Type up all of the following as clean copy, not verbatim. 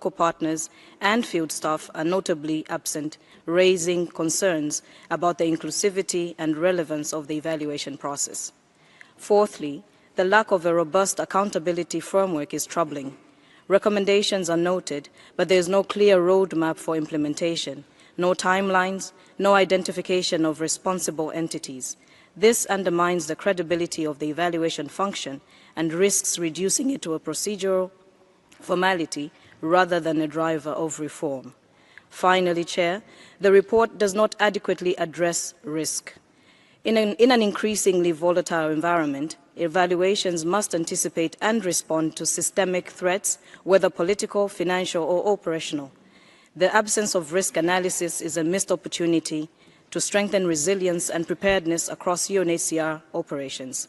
local partners and field staff are notably absent, raising concerns about the inclusivity and relevance of the evaluation process. Fourthly, the lack of a robust accountability framework is troubling. Recommendations are noted, but there is no clear roadmap for implementation, no timelines, no identification of responsible entities. This undermines the credibility of the evaluation function and risks reducing it to a procedural formality rather than a driver of reform. Finally, Chair, the report does not adequately address risk. In an increasingly volatile environment, evaluations must anticipate and respond to systemic threats, whether political, financial, or operational. The absence of risk analysis is a missed opportunity to strengthen resilience and preparedness across UNHCR operations.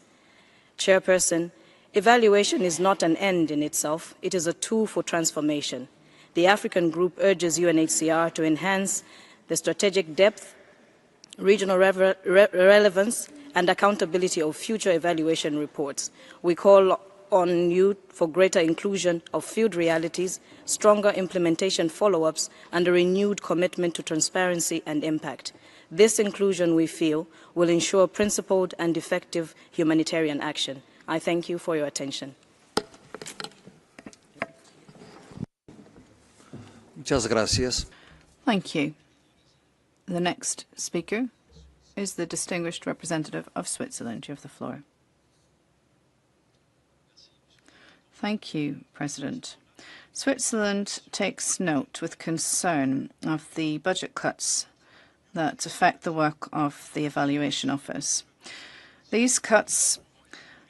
Chairperson, evaluation is not an end in itself, it is a tool for transformation. The African Group urges UNHCR to enhance the strategic depth, regional relevance, and accountability of future evaluation reports. We call on you for greater inclusion of field realities, stronger implementation follow-ups, and a renewed commitment to transparency and impact. This inclusion, we feel, will ensure principled and effective humanitarian action. I thank you for your attention. Muchas gracias. Thank you. The next speaker is the distinguished representative of Switzerland. You have the floor. Thank you, President. Switzerland takes note with concern of the budget cuts that affect the work of the Evaluation Office. These cuts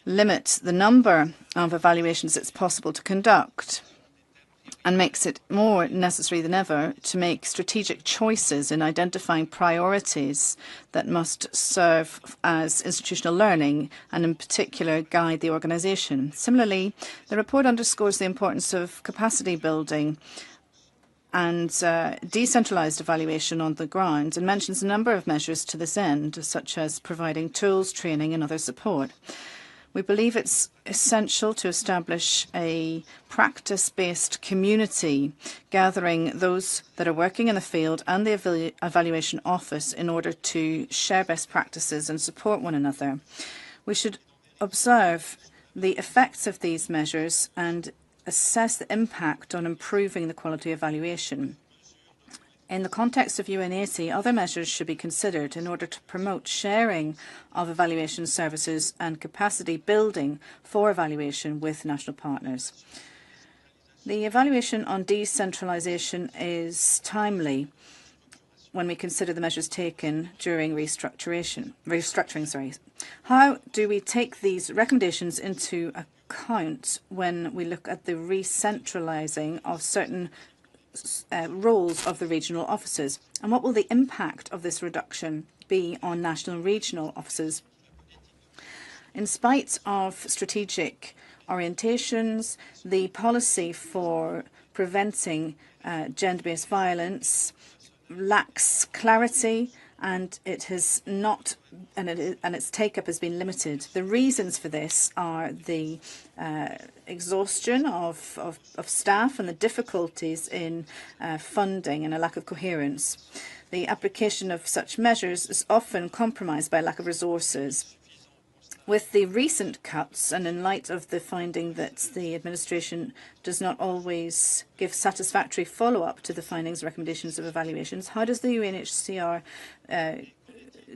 limit the number of evaluations it's possible to conduct and makes it more necessary than ever to make strategic choices in identifying priorities that must serve as institutional learning and in particular guide the organisation. Similarly, the report underscores the importance of capacity building and decentralised evaluation on the ground and mentions a number of measures to this end, such as providing tools, training and other support. We believe it's essential to establish a practice-based community gathering those that are working in the field and the evaluation office in order to share best practices and support one another. We should observe the effects of these measures and assess the impact on improving the quality of evaluation. In the context of UNHCR, other measures should be considered in order to promote sharing of evaluation services and capacity building for evaluation with national partners. The evaluation on decentralisation is timely when we consider the measures taken during restructuring. How do we take these recommendations into account when we look at the recentralising of certain roles of the regional offices, and what will the impact of this reduction be on national and regional offices? In spite of strategic orientations, the policy for preventing gender-based violence lacks clarity, and its take-up has been limited. The reasons for this are the exhaustion of staff and the difficulties in funding and a lack of coherence. The application of such measures is often compromised by lack of resources. With the recent cuts, and in light of the finding that the administration does not always give satisfactory follow-up to the findings and recommendations of evaluations, how does the UNHCR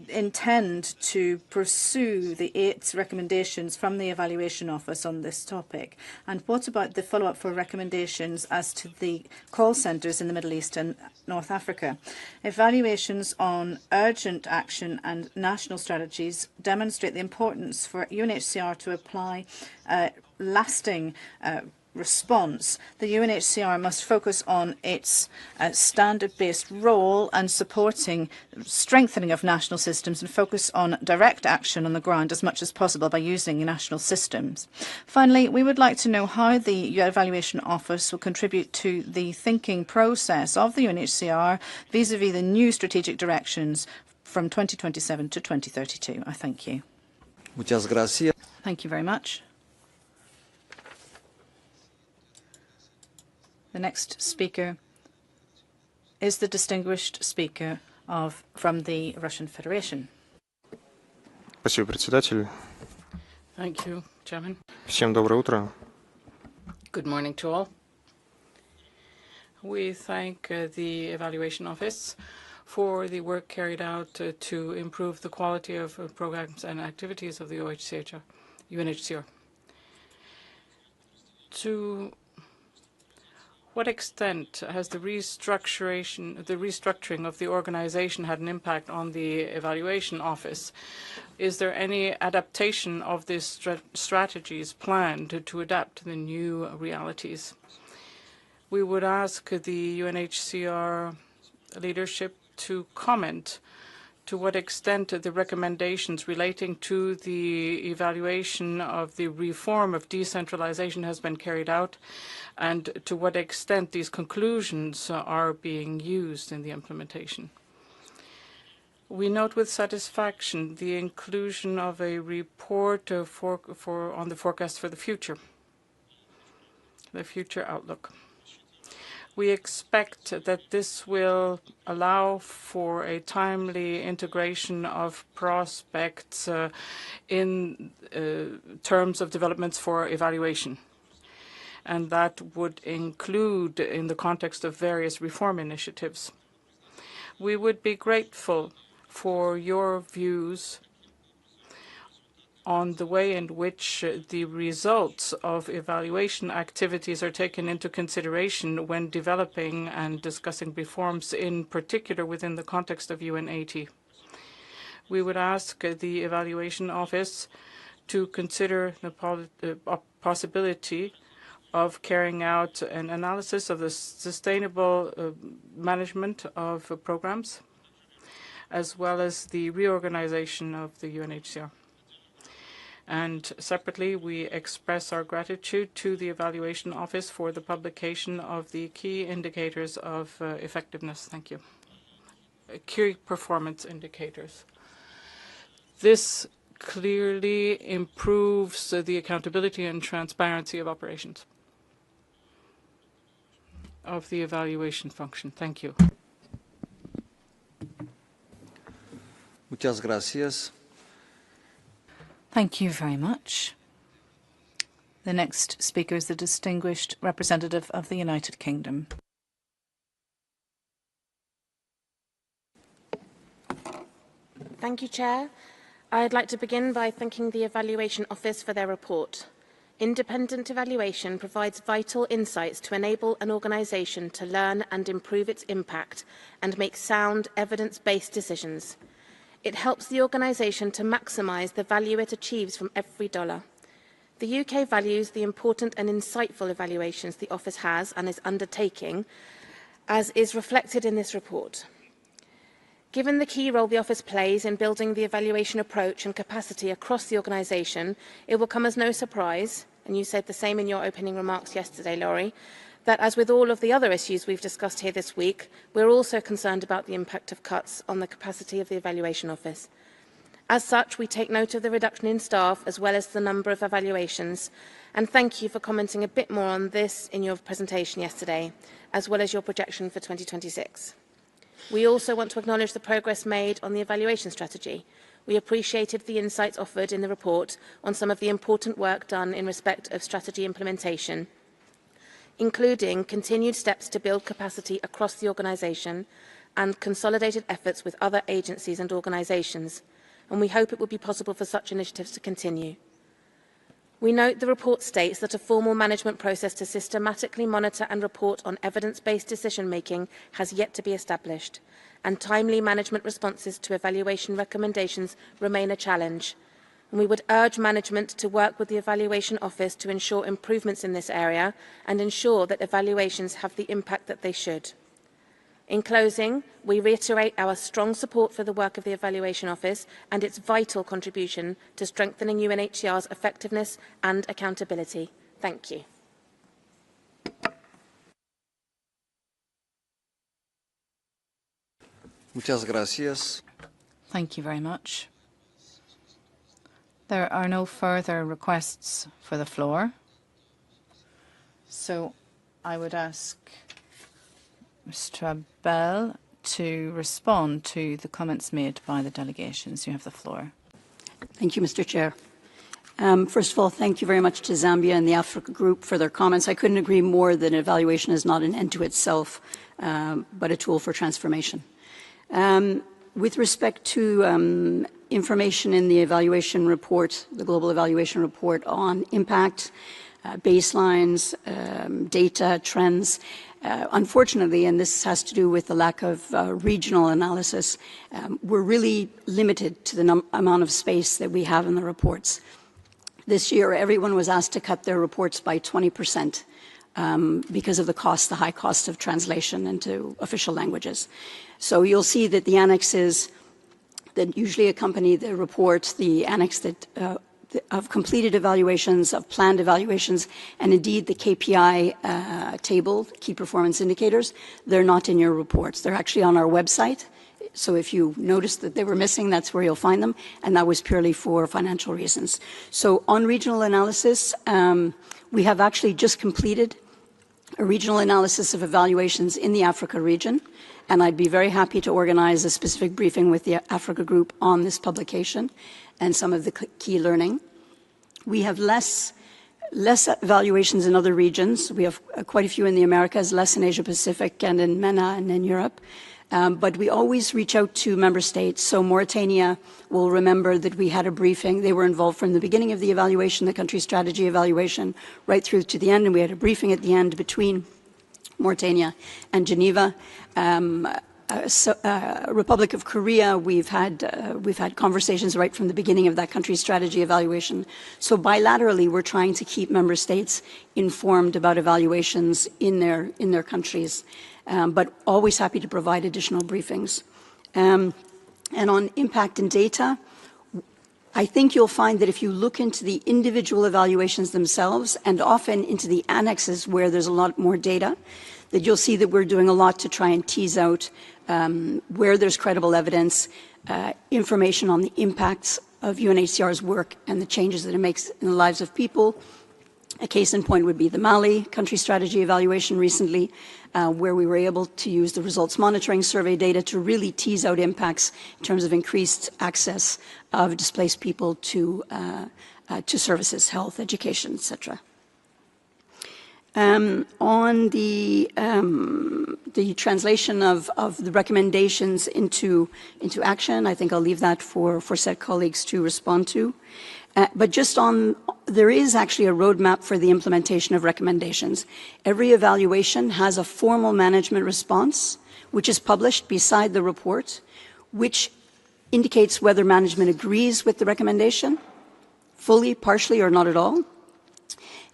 intend to pursue the 8 recommendations from the Evaluation Office on this topic? And what about the follow-up for recommendations as to the call centres in the Middle East and North Africa? Evaluations on urgent action and national strategies demonstrate the importance for UNHCR to apply lasting response. The UNHCR must focus on its standard-based role and supporting strengthening of national systems and focus on direct action on the ground as much as possible by using national systems. Finally, we would like to know how the Evaluation Office will contribute to the thinking process of the UNHCR vis-à-vis the new strategic directions from 2027 to 2032. I thank you. Muchas gracias. Thank you very much. The next speaker is the distinguished speaker from the Russian Federation. Спасибо, председатель. Thank you, Chairman. Всем доброе утро. Good morning to all. We thank the Evaluation Office for the work carried out to improve the quality of programs and activities of the UNHCR. To what extent has the restructuring of the organization had an impact on the Evaluation Office? Is there any adaptation of these strategies planned to adapt to the new realities? We would ask the UNHCR leadership to comment to what extent the recommendations relating to the evaluation of the reform of decentralization has been carried out, and to what extent these conclusions are being used in the implementation. We note with satisfaction the inclusion of a report on the forecast for the future outlook. We expect that this will allow for a timely integration of prospects in terms of developments for evaluation. And that would include in the context of various reform initiatives. We would be grateful for your views on the way in which the results of evaluation activities are taken into consideration when developing and discussing reforms, in particular within the context of UN80. We would ask the Evaluation Office to consider the possibility of carrying out an analysis of the sustainable management of programs, as well as the reorganization of the UNHCR. And separately, we express our gratitude to the Evaluation Office for the publication of the key indicators of effectiveness. Thank you. Key performance indicators. This clearly improves the accountability and transparency of operations of the evaluation function. Thank you. Muchas gracias. Thank you very much. The next speaker is the distinguished representative of the United Kingdom. Thank you, Chair. I'd like to begin by thanking the Evaluation Office for their report. Independent evaluation provides vital insights to enable an organisation to learn and improve its impact and make sound, evidence-based decisions. It helps the organisation to maximise the value it achieves from every dollar. The UK values the important and insightful evaluations the Office has and is undertaking, as is reflected in this report. Given the key role the Office plays in building the evaluation approach and capacity across the organisation, it will come as no surprise, and you said the same in your opening remarks yesterday, Laurie, that as with all of the other issues we've discussed here this week, we're also concerned about the impact of cuts on the capacity of the Evaluation Office. As such, we take note of the reduction in staff as well as the number of evaluations, and thank you for commenting a bit more on this in your presentation yesterday, as well as your projection for 2026. We also want to acknowledge the progress made on the evaluation strategy. We appreciated the insights offered in the report on some of the important work done in respect of strategy implementation, including continued steps to build capacity across the organisation and consolidated efforts with other agencies and organisations, and we hope it will be possible for such initiatives to continue. We note the report states that a formal management process to systematically monitor and report on evidence-based decision-making has yet to be established, and timely management responses to evaluation recommendations remain a challenge. And we would urge management to work with the Evaluation Office to ensure improvements in this area and ensure that evaluations have the impact that they should. In closing, we reiterate our strong support for the work of the Evaluation Office and its vital contribution to strengthening UNHCR's effectiveness and accountability. Thank you. Muchas gracias. Thank you very much. There are no further requests for the floor. So I would ask Mr. Abel to respond to the comments made by the delegations. You have the floor. Thank you, Mr. Chair. First of all, thank you very much to Zambia and the Africa Group for their comments. I couldn't agree more that evaluation is not an end to itself, but a tool for transformation. With respect to information in the evaluation report, the global evaluation report on impact, baselines, data, trends, unfortunately, and this has to do with the lack of regional analysis, we're really limited to the amount of space that we have in the reports. This year, everyone was asked to cut their reports by 20% because of the cost, the high cost of translation into official languages. So you'll see that the annexes that usually accompany the report, the annex that of completed evaluations, of planned evaluations, and indeed the KPI table, key performance indicators, they're not in your reports. They're actually on our website. So if you noticed that they were missing, that's where you'll find them, and that was purely for financial reasons. So on regional analysis, we have actually just completed a regional analysis of evaluations in the Africa region, and I'd be very happy to organize a specific briefing with the Africa Group on this publication and some of the key learning. We have less evaluations in other regions. We have quite a few in the Americas, less in Asia Pacific and in MENA and in Europe. But we always reach out to member states. So Mauritania will remember that we had a briefing. They were involved from the beginning of the evaluation, the country strategy evaluation, right through to the end. And we had a briefing at the end between Mauritania and Geneva. Republic of Korea, we've had conversations right from the beginning of that country strategy evaluation. So bilaterally, we're trying to keep member states informed about evaluations in their countries. But always happy to provide additional briefings. And on impact and data, I think you'll find that if you look into the individual evaluations themselves and often into the annexes where there's a lot more data, that you'll see that we're doing a lot to try and tease out where there's credible evidence, information on the impacts of UNHCR's work and the changes that it makes in the lives of people. A case in point would be the Mali country strategy evaluation recently, where we were able to use the results monitoring survey data to really tease out impacts in terms of increased access of displaced people to services, health, education, etc. On the translation of the recommendations into action, I think I'll leave that for said colleagues to respond to. But just on, there is actually a roadmap for the implementation of recommendations. Every evaluation has a formal management response, which is published beside the report, which indicates whether management agrees with the recommendation, fully, partially, or not at all,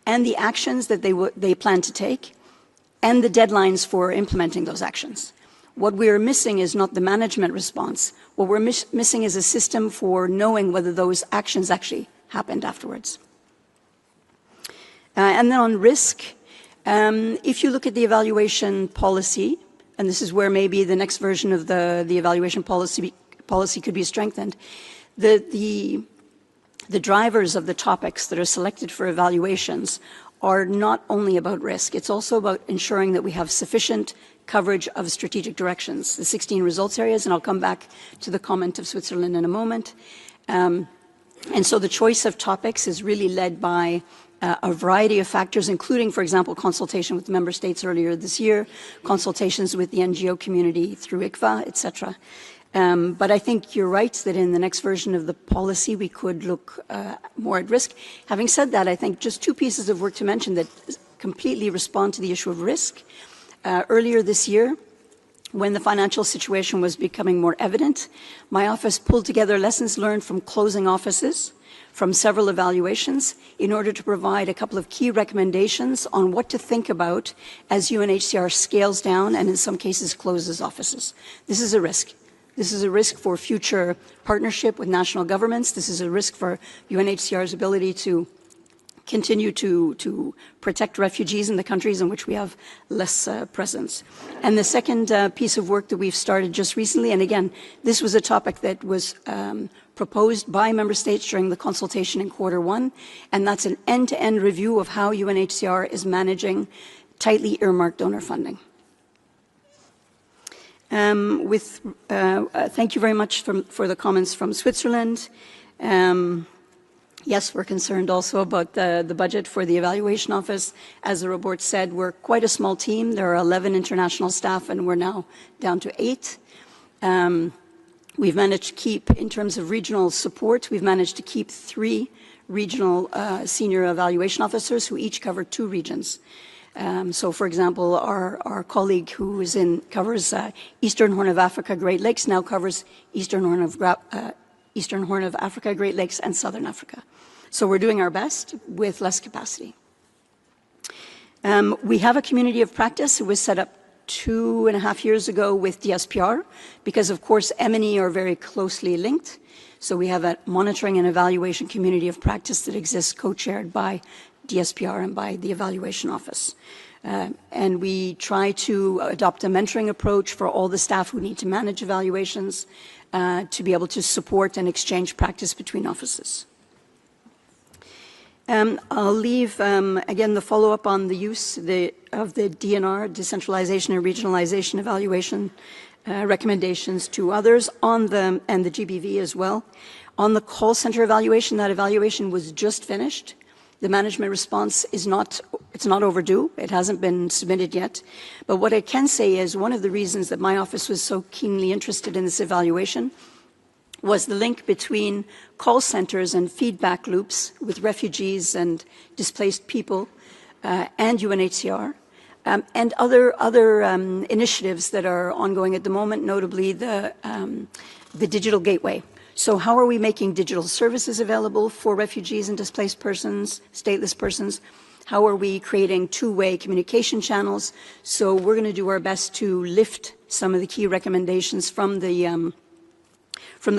and the actions that they plan to take, and the deadlines for implementing those actions. What we're missing is not the management response. What we're missing is a system for knowing whether those actions actually happened afterwards. And then on risk, if you look at the evaluation policy, and this is where maybe the next version of the evaluation policy could be strengthened, the drivers of the topics that are selected for evaluations are not only about risk, it's also about ensuring that we have sufficient coverage of strategic directions, the 16 results areas, and I'll come back to the comment of Switzerland in a moment. And so the choice of topics is really led by a variety of factors, including, for example, consultation with member states earlier this year, consultations with the NGO community through ICFA, etc. But I think you're right that in the next version of the policy, we could look more at risk. Having said that, I think just two pieces of work to mention that completely respond to the issue of risk. Earlier this year, when the financial situation was becoming more evident, my office pulled together lessons learned from closing offices, from several evaluations, in order to provide a couple of key recommendations on what to think about as UNHCR scales down and in some cases closes offices. This is a risk. This is a risk for future partnership with national governments. This is a risk for UNHCR's ability to continue to protect refugees in the countries in which we have less presence. And the second piece of work that we've started just recently, and again, this was a topic that was proposed by member states during the consultation in Q1, and that's an end-to-end review of how UNHCR is managing tightly earmarked donor funding. Thank you very much for the comments from Switzerland. Yes, we're concerned also about the budget for the Evaluation Office. As the report said, we're quite a small team. There are 11 international staff, and we're now down to 8. We've managed to keep, in terms of regional support, we've managed to keep 3 regional senior evaluation officers who each cover 2 regions. So, for example, our colleague who covers Eastern Horn of Africa, Great Lakes, now covers Eastern Horn of Africa, Great Lakes, and Southern Africa. So we're doing our best with less capacity. We have a community of practice. It was set up 2.5 years ago with DSPR because, of course, M&E are very closely linked. So we have a monitoring and evaluation community of practice that exists co-chaired by DSPR and by the Evaluation Office. And we try to adopt a mentoring approach for all the staff who need to manage evaluations to be able to support and exchange practice between offices. I'll leave, again, the follow-up on the use of the DNR, decentralization and regionalization evaluation recommendations to others and the GBV as well. On the call center evaluation, that evaluation was just finished. The management response it's not overdue. It hasn't been submitted yet. But what I can say is one of the reasons that my office was so keenly interested in this evaluation was the link between call centers and feedback loops with refugees and displaced people and UNHCR and other initiatives that are ongoing at the moment, notably the digital gateway. So how are we making digital services available for refugees and displaced persons, stateless persons? How are we creating two-way communication channels? So we're going to do our best to lift some of the key recommendations from the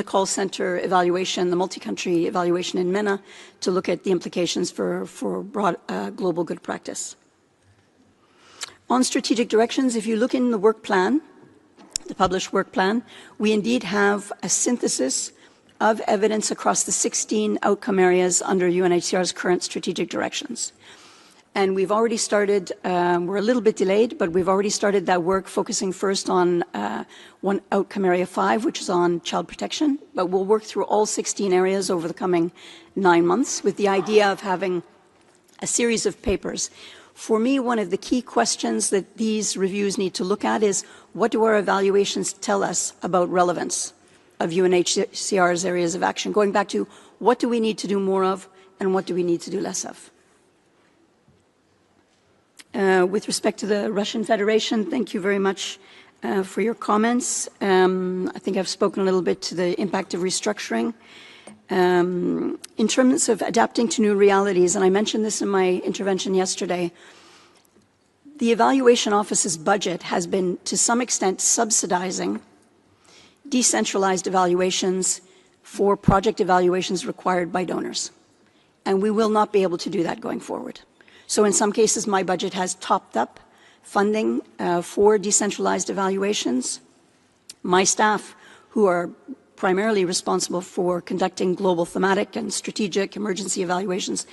call center evaluation, the multi-country evaluation in MENA, to look at the implications for broad global good practice. On strategic directions, if you look in the work plan, the published work plan, we indeed have a synthesis of evidence across the 16 outcome areas under UNHCR's current strategic directions. And we've already started, we're a little bit delayed, but we've already started that work focusing first on one outcome area 5, which is on child protection. But we'll work through all 16 areas over the coming 9 months with the idea of having a series of papers. For me, one of the key questions that these reviews need to look at is what do our evaluations tell us about relevance of UNHCR's areas of action, going back to what do we need to do more of and what do we need to do less of. With respect to the Russian Federation, thank you very much for your comments. I think I've spoken a little bit to the impact of restructuring. In terms of adapting to new realities, and I mentioned this in my intervention yesterday, the Evaluation Office's budget has been, to some extent, subsidizing decentralized evaluations for project evaluations required by donors. And we will not be able to do that going forward. So in some cases, my budget has topped up funding for decentralized evaluations. My staff, who are primarily responsible for conducting global thematic and strategic emergency evaluations,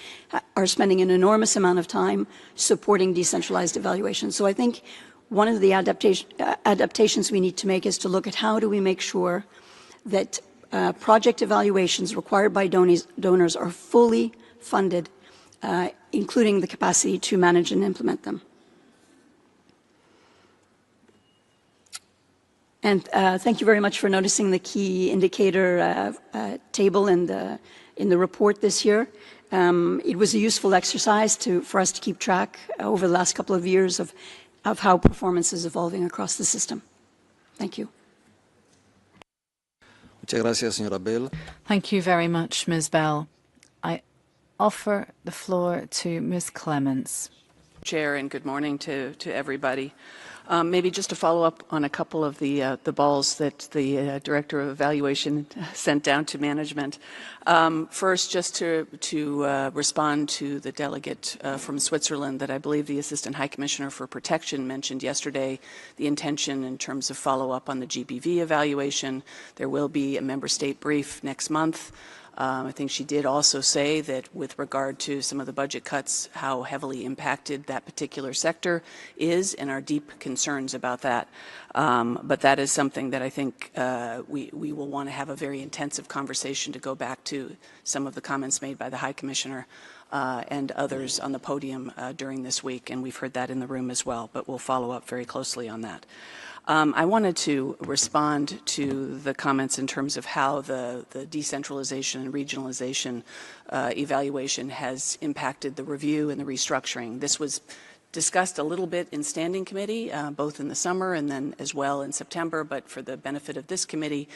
are spending an enormous amount of time supporting decentralized evaluations. So I think one of the adaptations we need to make is to look at how do we make sure that project evaluations required by donors are fully funded, including the capacity to manage and implement them. And thank you very much for noticing the key indicator table in the report this year. It was a useful exercise for us to keep track over the last couple of years of how performance is evolving across the system. Thank you. Muchas gracias, señora Bell. Thank you very much, Ms. Bell. I offer the floor to Ms. Clements. Chair, and good morning to everybody. Maybe just to follow up on a couple of the balls that the Director of Evaluation sent down to management. First, just to respond to the delegate from Switzerland that I believe the Assistant High Commissioner for Protection mentioned yesterday, the intention in terms of follow-up on the GBV evaluation. There will be a member state brief next month. I think she did also say that with regard to some of the budget cuts, how heavily impacted that particular sector is, and our deep concerns about that. But that is something that I think we will want to have a very intensive conversation to go back to some of the comments made by the High Commissioner and others on the podium during this week, and we've heard that in the room as well, but we'll follow up very closely on that. I wanted to respond to the comments in terms of how the decentralization and regionalization evaluation has impacted the review and the restructuring. This was discussed a little bit in standing committee, both in the summer and then as well in September, but for the benefit of this committee,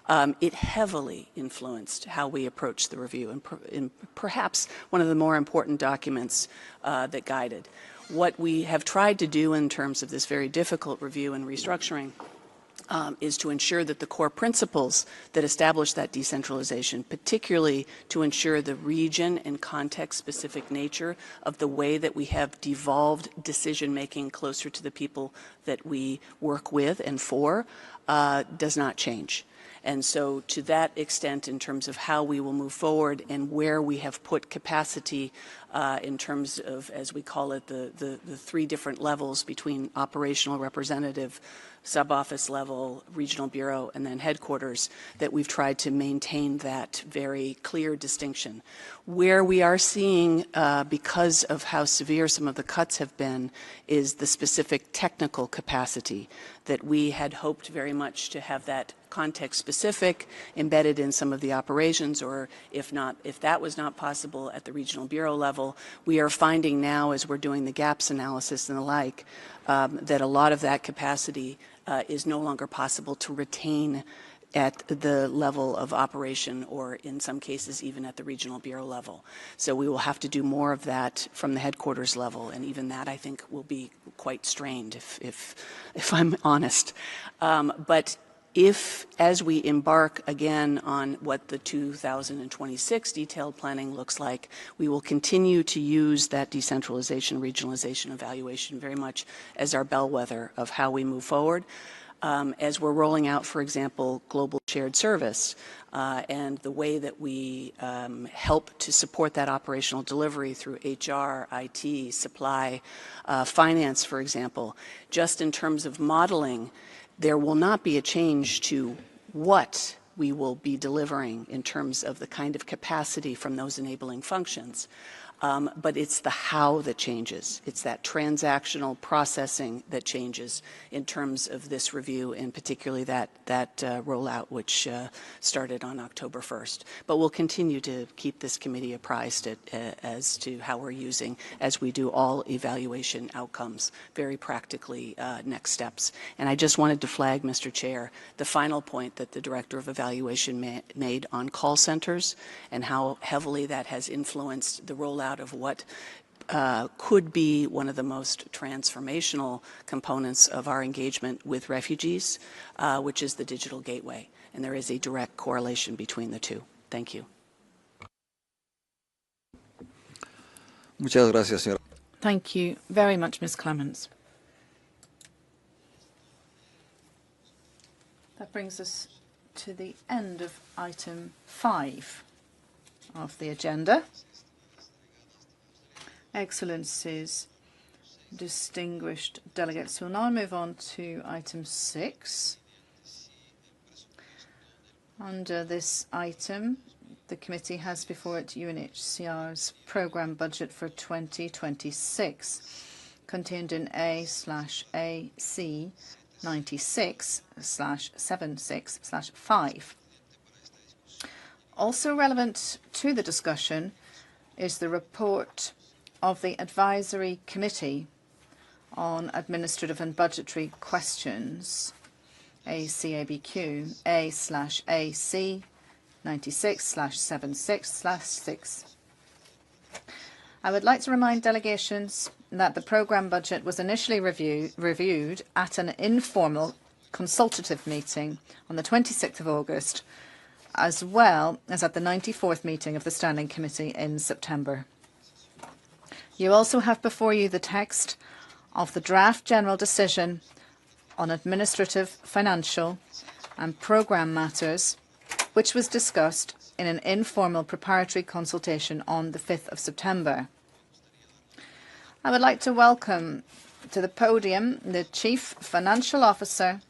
it heavily influenced how we approach the review and perhaps one of the more important documents that guided. What we have tried to do in terms of this very difficult review and restructuring is to ensure that the core principles that establish that decentralization, particularly to ensure the region and context-specific nature of the way that we have devolved decision-making closer to the people that we work with and for, does not change. And so to that extent, in terms of how we will move forward and where we have put capacity in terms of, as we call it, the three different levels between operational representative, sub-office level, regional bureau, and then headquarters, that we've tried to maintain that very clear distinction. Where we are seeing, because of how severe some of the cuts have been, is the specific technical capacity that we had hoped very much to have that context specific embedded in some of the operations, or if that was not possible at the regional bureau level, we are finding now as we're doing the gaps analysis and the like, that a lot of that capacity is no longer possible to retain at the level of operation, or in some cases even at the regional bureau level. So we will have to do more of that from the headquarters level, and even that I think will be quite strained if I'm honest. But if, as we embark again on what the 2026 detailed planning looks like, we will continue to use that decentralization, regionalization evaluation very much as our bellwether of how we move forward. As we're rolling out, for example, global shared service and the way that we help to support that operational delivery through HR, IT, supply, finance, for example, just in terms of modeling, there will not be a change to what we will be delivering in terms of the kind of capacity from those enabling functions. But it's the how that changes. It's that transactional processing that changes in terms of this review, and particularly that rollout, which started on October 1st. But we'll continue to keep this committee apprised as to how we're using, as we do all evaluation outcomes, very practically next steps. And I just wanted to flag, Mr. Chair, the final point that the Director of Evaluation made on call centers and how heavily that has influenced the rollout of what could be one of the most transformational components of our engagement with refugees, which is the digital gateway. And there is a direct correlation between the two. Thank you. Muchas gracias, señora. Thank you very much, Ms. Clements. That brings us to the end of item 5 of the agenda. Excellencies, distinguished delegates, we'll now move on to item 6. Under this item, the committee has before it UNHCR's programme budget for 2026, contained in A/AC 96/76/5. Also relevant to the discussion is the report of the Advisory Committee on Administrative and Budgetary Questions, ACABQ, A/AC 96/76/6. I would like to remind delegations that the programme budget was initially reviewed at an informal consultative meeting on the 26th of August, as well as at the 94th meeting of the Standing Committee in September. You also have before you the text of the draft general decision on administrative, financial and programme matters, which was discussed in an informal preparatory consultation on the 5th of September. I would like to welcome to the podium the Chief Financial Officer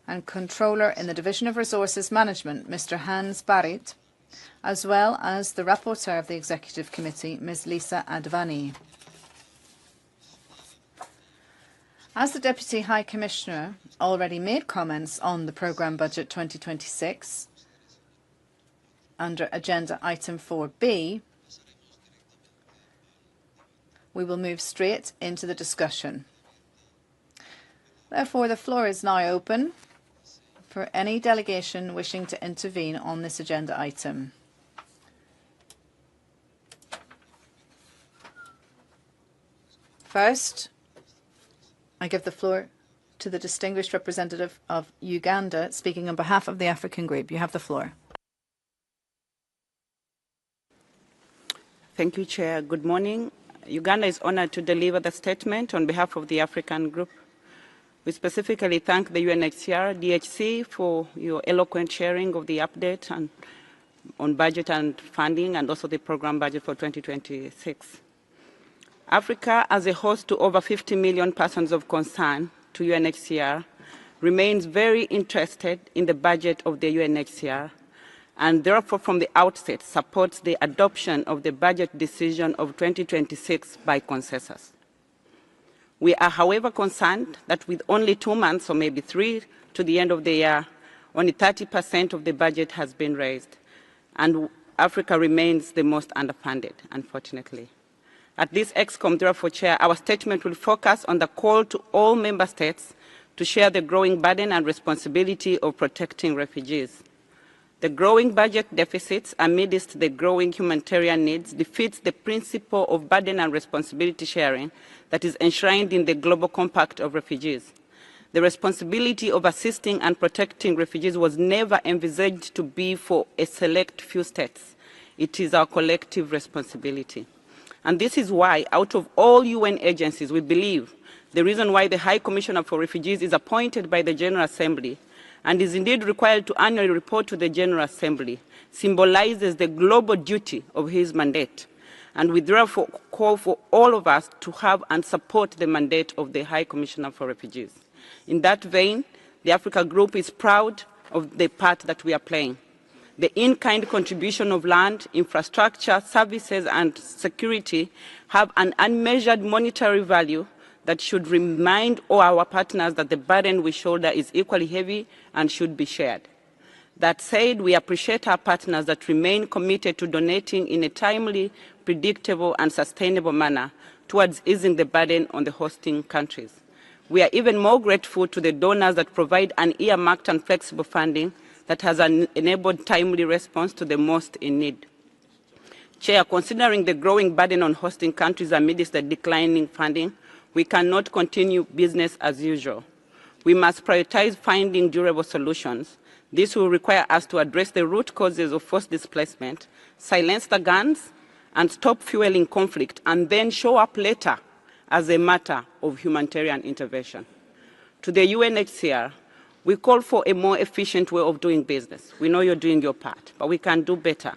and Controller in the Division of Resources Management, Mr. Hans Barrit, as well as the Rapporteur of the Executive Committee, Ms. Lisa Advani. As the Deputy High Commissioner already made comments on the Programme Budget 2026 under Agenda Item 4B, we will move straight into the discussion. Therefore, the floor is now open for any delegation wishing to intervene on this agenda item. First, I give the floor to the distinguished representative of Uganda, speaking on behalf of the African Group. You have the floor. Thank you, Chair. Good morning. Uganda is honored to deliver the statement on behalf of the African Group. We specifically thank the UNHCR, DHC, for your eloquent sharing of the update on budget and funding, and also the program budget for 2026. Africa, as a host to over 50 million persons of concern to UNHCR, remains very interested in the budget of the UNHCR, and therefore from the outset supports the adoption of the budget decision of 2026 by consensus. We are, however, concerned that with only 2 months or maybe 3 to the end of the year, only 30% of the budget has been raised, and Africa remains the most underfunded, unfortunately. At this ExCom, therefore, Chair, our statement will focus on the call to all Member States to share the growing burden and responsibility of protecting refugees. The growing budget deficits amidst the growing humanitarian needs defeats the principle of burden and responsibility sharing that is enshrined in the Global Compact of Refugees. The responsibility of assisting and protecting refugees was never envisaged to be for a select few states. It is our collective responsibility. And this is why, out of all UN agencies, we believe the reason why the High Commissioner for Refugees is appointed by the General Assembly and is indeed required to annually report to the General Assembly symbolizes the global duty of his mandate. And we therefore call for all of us to have and support the mandate of the High Commissioner for Refugees. In that vein, the Africa Group is proud of the part that we are playing. The in-kind contribution of land, infrastructure, services and security have an unmeasured monetary value that should remind all our partners that the burden we shoulder is equally heavy and should be shared. That said, we appreciate our partners that remain committed to donating in a timely, predictable and sustainable manner towards easing the burden on the hosting countries. We are even more grateful to the donors that provide an earmarked and flexible funding that has enabled timely response to the most in need. Chair, considering the growing burden on hosting countries amidst the declining funding, we cannot continue business as usual. We must prioritize finding durable solutions. This will require us to address the root causes of forced displacement, silence the guns, and stop fueling conflict, and then show up later as a matter of humanitarian intervention. To the UNHCR, we call for a more efficient way of doing business. We know you're doing your part, but we can do better.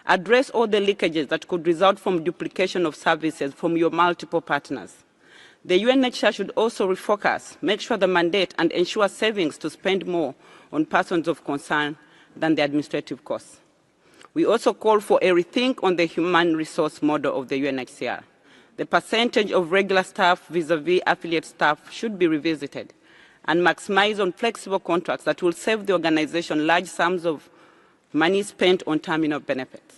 Address all the leakages that could result from duplication of services from your multiple partners. The UNHCR should also refocus, make sure the mandate and ensure savings to spend more on persons of concern than the administrative costs. We also call for a rethink on the human resource model of the UNHCR. The percentage of regular staff vis-à-vis affiliate staff should be revisited and maximize on flexible contracts that will save the organization large sums of money spent on terminal benefits.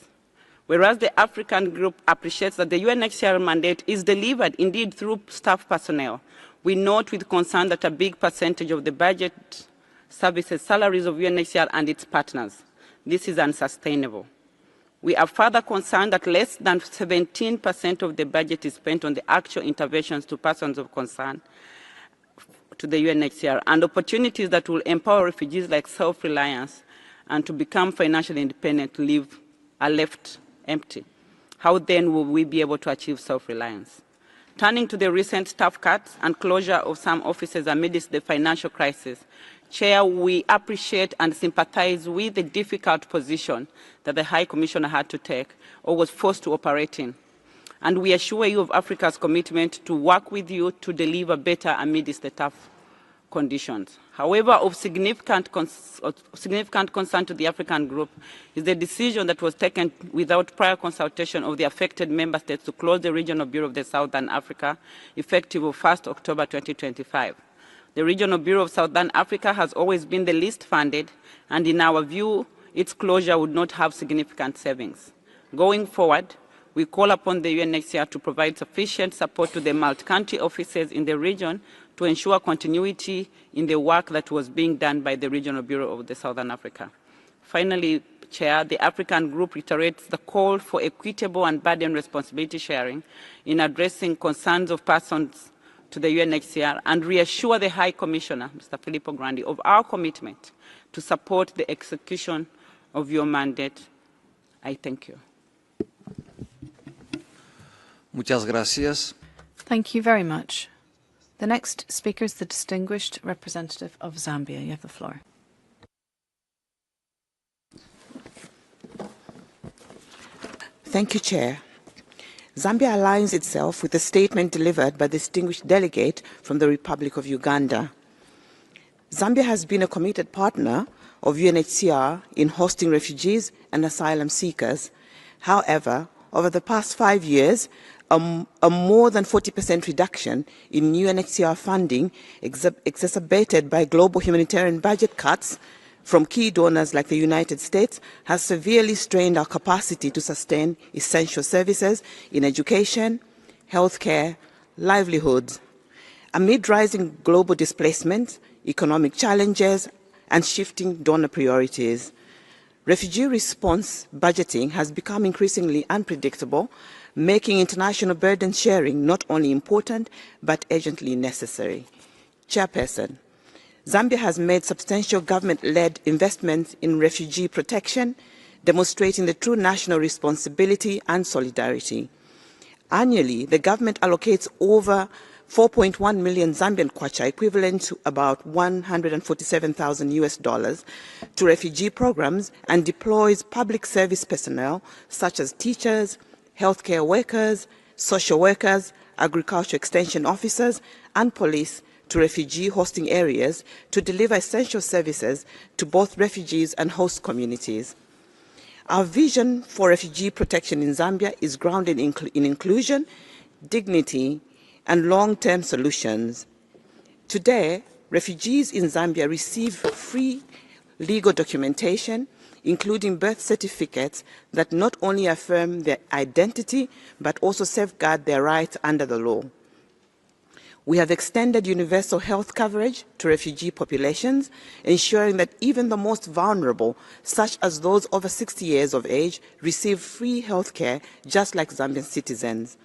Whereas the African Group appreciates that the UNHCR mandate is delivered indeed through staff personnel, we note with concern that a big percentage of the budget services salaries of UNHCR and its partners. This is unsustainable. We are further concerned that less than 17% of the budget is spent on the actual interventions to persons of concern to the UNHCR and opportunities that will empower refugees like self-reliance and to become financially independent are left empty. How then will we be able to achieve self-reliance? Turning to the recent staff cuts and closure of some offices amidst the financial crisis, Chair, we appreciate and sympathize with the difficult position that the High Commissioner had to take or was forced to operate in. And we assure you of Africa's commitment to work with you to deliver better amidst the tough conditions. However, of significant concern to the African group is the decision that was taken without prior consultation of the affected member states to close the Regional Bureau of the Southern Africa, effective of 1st October 2025. The Regional Bureau of Southern Africa has always been the least funded, and in our view, its closure would not have significant savings. Going forward, we call upon the UNHCR to provide sufficient support to the multi-country offices in the region to ensure continuity in the work that was being done by the Regional Bureau of the Southern Africa. Finally, Chair, the African Group reiterates the call for equitable and burden responsibility sharing in addressing concerns of persons to the UNHCR and reassure the High Commissioner, Mr. Filippo Grandi, of our commitment to support the execution of your mandate. I thank you. Muchas gracias. Thank you very much. The next speaker is the distinguished representative of Zambia. You have the floor. Thank you, Chair. Zambia aligns itself with the statement delivered by the distinguished delegate from the Republic of Uganda. Zambia has been a committed partner of UNHCR in hosting refugees and asylum seekers. However, over the past 5 years, a more than 40% reduction in UNHCR funding, exacerbated by global humanitarian budget cuts from key donors like the United States, has severely strained our capacity to sustain essential services in education, healthcare, livelihoods. Amid rising global displacement, economic challenges, and shifting donor priorities, refugee response budgeting has become increasingly unpredictable, making international burden sharing not only important, but urgently necessary. Chairperson, Zambia has made substantial government-led investments in refugee protection, demonstrating the true national responsibility and solidarity. Annually, the government allocates over 4.1 million Zambian kwacha, equivalent to about $147,000 to refugee programs, and deploys public service personnel such as teachers, healthcare workers, social workers, agriculture extension officers, and police to refugee hosting areas to deliver essential services to both refugees and host communities. Our vision for refugee protection in Zambia is grounded in inclusion, dignity, and long-term solutions. Today, refugees in Zambia receive free legal documentation, including birth certificates that not only affirm their identity, but also safeguard their rights under the law. We have extended universal health coverage to refugee populations, ensuring that even the most vulnerable, such as those over 60 years of age, receive free health care just like Zambian citizens.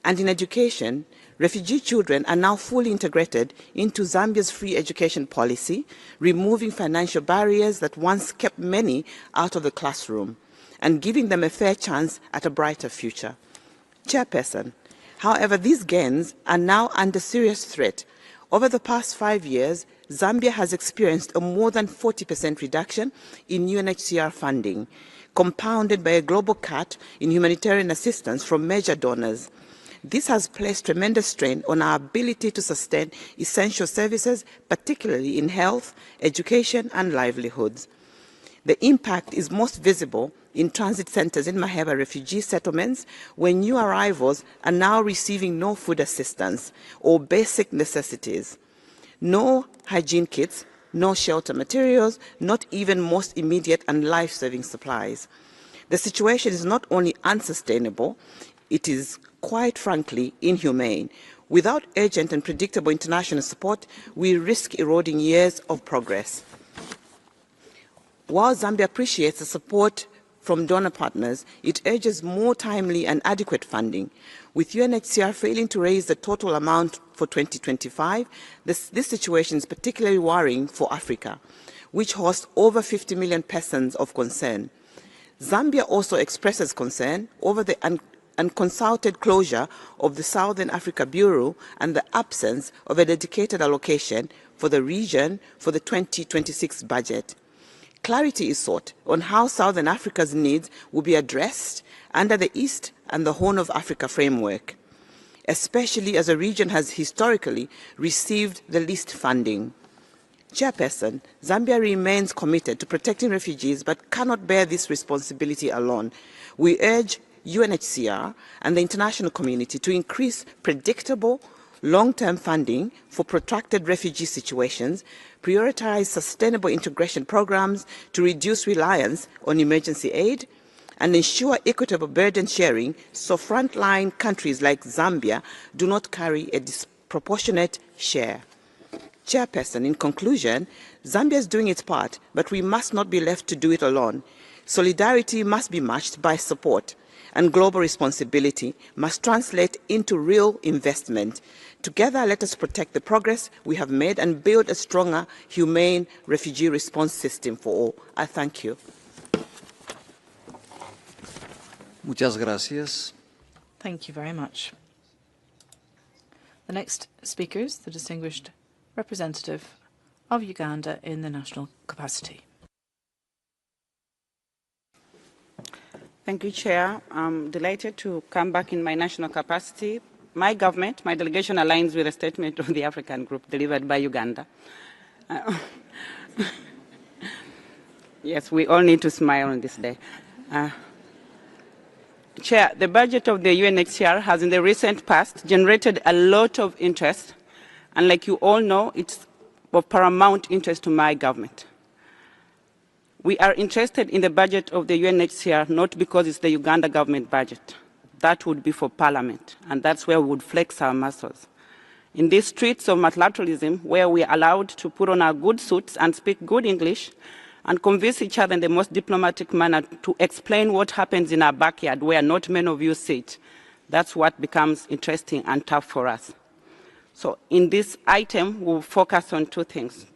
And in education, refugee children are now fully integrated into Zambia's free education policy, removing financial barriers that once kept many out of the classroom and giving them a fair chance at a brighter future. Chairperson, however, these gains are now under serious threat. Over the past 5 years, Zambia has experienced a more than 40% reduction in UNHCR funding, compounded by a global cut in humanitarian assistance from major donors. This has placed tremendous strain on our ability to sustain essential services, particularly in health, education, and livelihoods. The impact is most visible in transit centers in Maheba refugee settlements, where new arrivals are now receiving no food assistance or basic necessities, no hygiene kits, no shelter materials, not even most immediate and life-saving supplies. The situation is not only unsustainable, it is quite frankly inhumane. Without urgent and predictable international support, we risk eroding years of progress. While Zambia appreciates the support from donor partners, it urges more timely and adequate funding. With UNHCR failing to raise the total amount for 2025, this situation is particularly worrying for Africa, which hosts over 50 million persons of concern. Zambia also expresses concern over the and consulted closure of the Southern Africa Bureau and the absence of a dedicated allocation for the region for the 2026 budget. Clarity is sought on how Southern Africa's needs will be addressed under the East and the Horn of Africa framework, especially as the region has historically received the least funding. Chairperson, Zambia remains committed to protecting refugees but cannot bear this responsibility alone. We urge UNHCR and the international community to increase predictable long-term funding for protracted refugee situations, prioritize sustainable integration programs to reduce reliance on emergency aid, and ensure equitable burden sharing so frontline countries like Zambia do not carry a disproportionate share. Chairperson, in conclusion, Zambia is doing its part, but we must not be left to do it alone. Solidarity must be matched by support, and global responsibility must translate into real investment. Together, let us protect the progress we have made and build a stronger, humane refugee response system for all. I thank you. Muchas gracias. Thank you very much. The next speaker is the distinguished representative of Uganda in the national capacity. Thank you, Chair. I'm delighted to come back in my national capacity. My government, my delegation aligns with the statement of the African Group delivered by Uganda. Yes, we all need to smile on this day. Chair, the budget of the UNHCR has in the recent past generated a lot of interest, and like you all know, it's of paramount interest to my government. We are interested in the budget of the UNHCR not because it's the Uganda government budget. That would be for Parliament, and that's where we would flex our muscles. In these streets of multilateralism, where we are allowed to put on our good suits and speak good English, and convince each other in the most diplomatic manner to explain what happens in our backyard where not many of you sit, that's what becomes interesting and tough for us. So in this item, we'll focus on two things.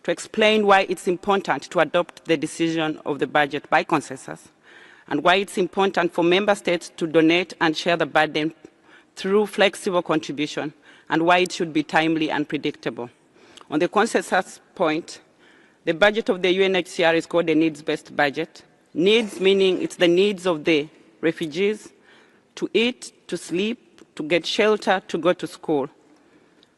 To explain why it's important to adopt the decision of the budget by consensus, and why it's important for member states to donate and share the burden through flexible contribution, and why it should be timely and predictable. On the consensus point, the budget of the UNHCR is called a needs-based budget. Needs meaning it's the needs of the refugees to eat, to sleep, to get shelter, to go to school.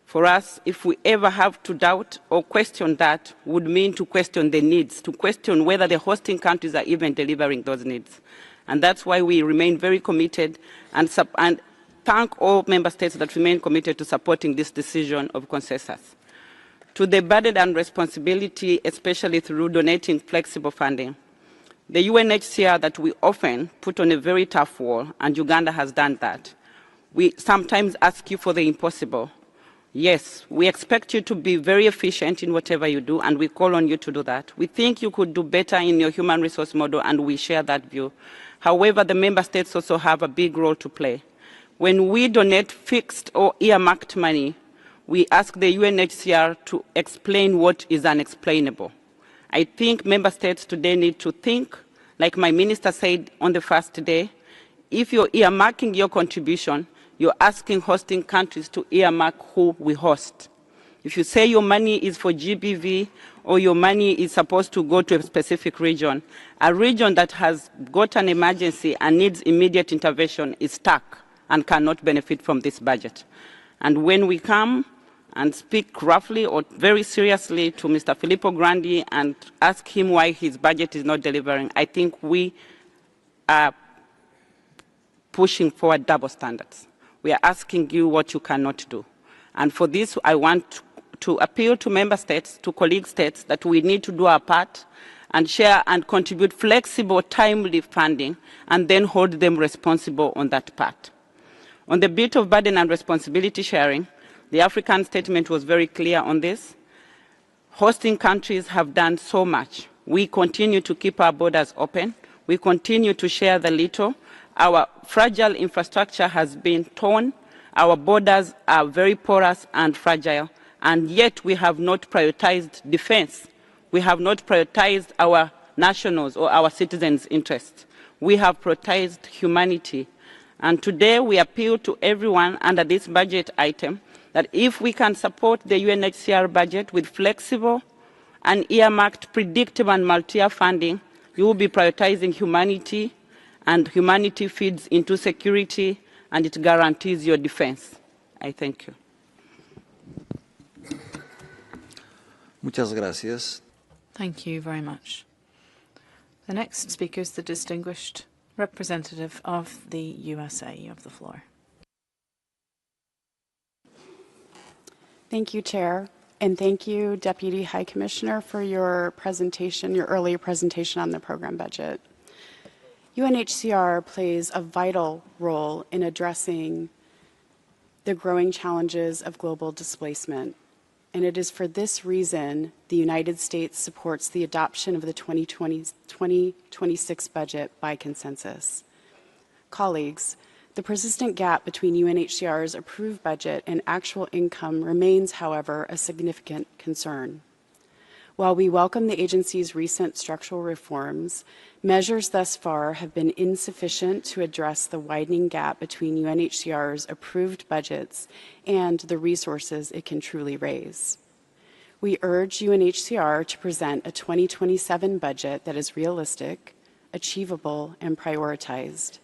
For us, if we ever have to doubt or question that, would mean to question the needs, to question whether the hosting countries are even delivering those needs. And that's why we remain very committed and thank all member states that remain committed to supporting this decision of consensus. To the burden and responsibility, especially through donating flexible funding. The UNHCR that we often put on a very tough wall, and Uganda has done that. We sometimes ask you for the impossible. Yes, we expect you to be very efficient in whatever you do, and we call on you to do that. We think you could do better in your human resource model, and we share that view. However, the member states also have a big role to play. When we donate fixed or earmarked money, we ask the UNHCR to explain what is unexplainable. I think member states today need to think, like my minister said on the first day, if you're earmarking your contribution, you're asking hosting countries to earmark who we host. If you say your money is for GBV or your money is supposed to go to a specific region, a region that has got an emergency and needs immediate intervention is stuck and cannot benefit from this budget. And when we come and speak roughly or very seriously to Mr. Filippo Grandi and ask him why his budget is not delivering, I think we are pushing forward double standards. We are asking you what you cannot do. And for this, I want to appeal to member states, to colleague states, that we need to do our part and share and contribute flexible, timely funding, and then hold them responsible on that part. On the bit of burden and responsibility sharing, the African statement was very clear on this. Hosting countries have done so much. We continue to keep our borders open. We continue to share the little. Our fragile infrastructure has been torn. Our borders are very porous and fragile, and yet we have not prioritized defense. We have not prioritized our nationals or our citizens' interests. We have prioritized humanity. And today we appeal to everyone under this budget item that if we can support the UNHCR budget with flexible and earmarked, predictable and multi-year funding, you will be prioritizing humanity, and humanity feeds into security, and it guarantees your defense. I thank you. Muchas gracias. Thank you very much. The next speaker is the distinguished representative of the USA. You have the floor. Thank you, Chair, and thank you, Deputy High Commissioner, for your presentation, your earlier presentation on the program budget. UNHCR plays a vital role in addressing the growing challenges of global displacement. And it is for this reason the United States supports the adoption of the 2026 budget by consensus. Colleagues, the persistent gap between UNHCR's approved budget and actual income remains, however, a significant concern. While we welcome the agency's recent structural reforms, measures thus far have been insufficient to address the widening gap between UNHCR's approved budgets and the resources it can truly raise. We urge UNHCR to present a 2027 budget that is realistic, achievable, and prioritized.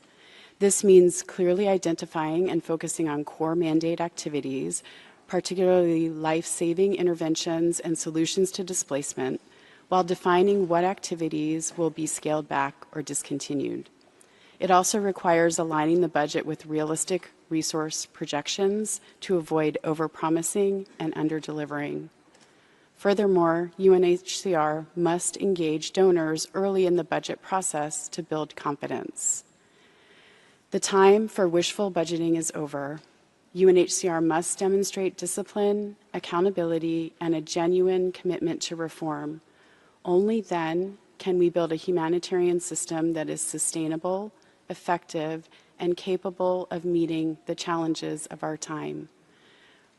This means clearly identifying and focusing on core mandate activities, particularly life-saving interventions and solutions to displacement, while defining what activities will be scaled back or discontinued. It also requires aligning the budget with realistic resource projections to avoid overpromising and under-delivering. Furthermore, UNHCR must engage donors early in the budget process to build confidence. The time for wishful budgeting is over. UNHCR must demonstrate discipline, accountability, and a genuine commitment to reform. Only then can we build a humanitarian system that is sustainable, effective, and capable of meeting the challenges of our time.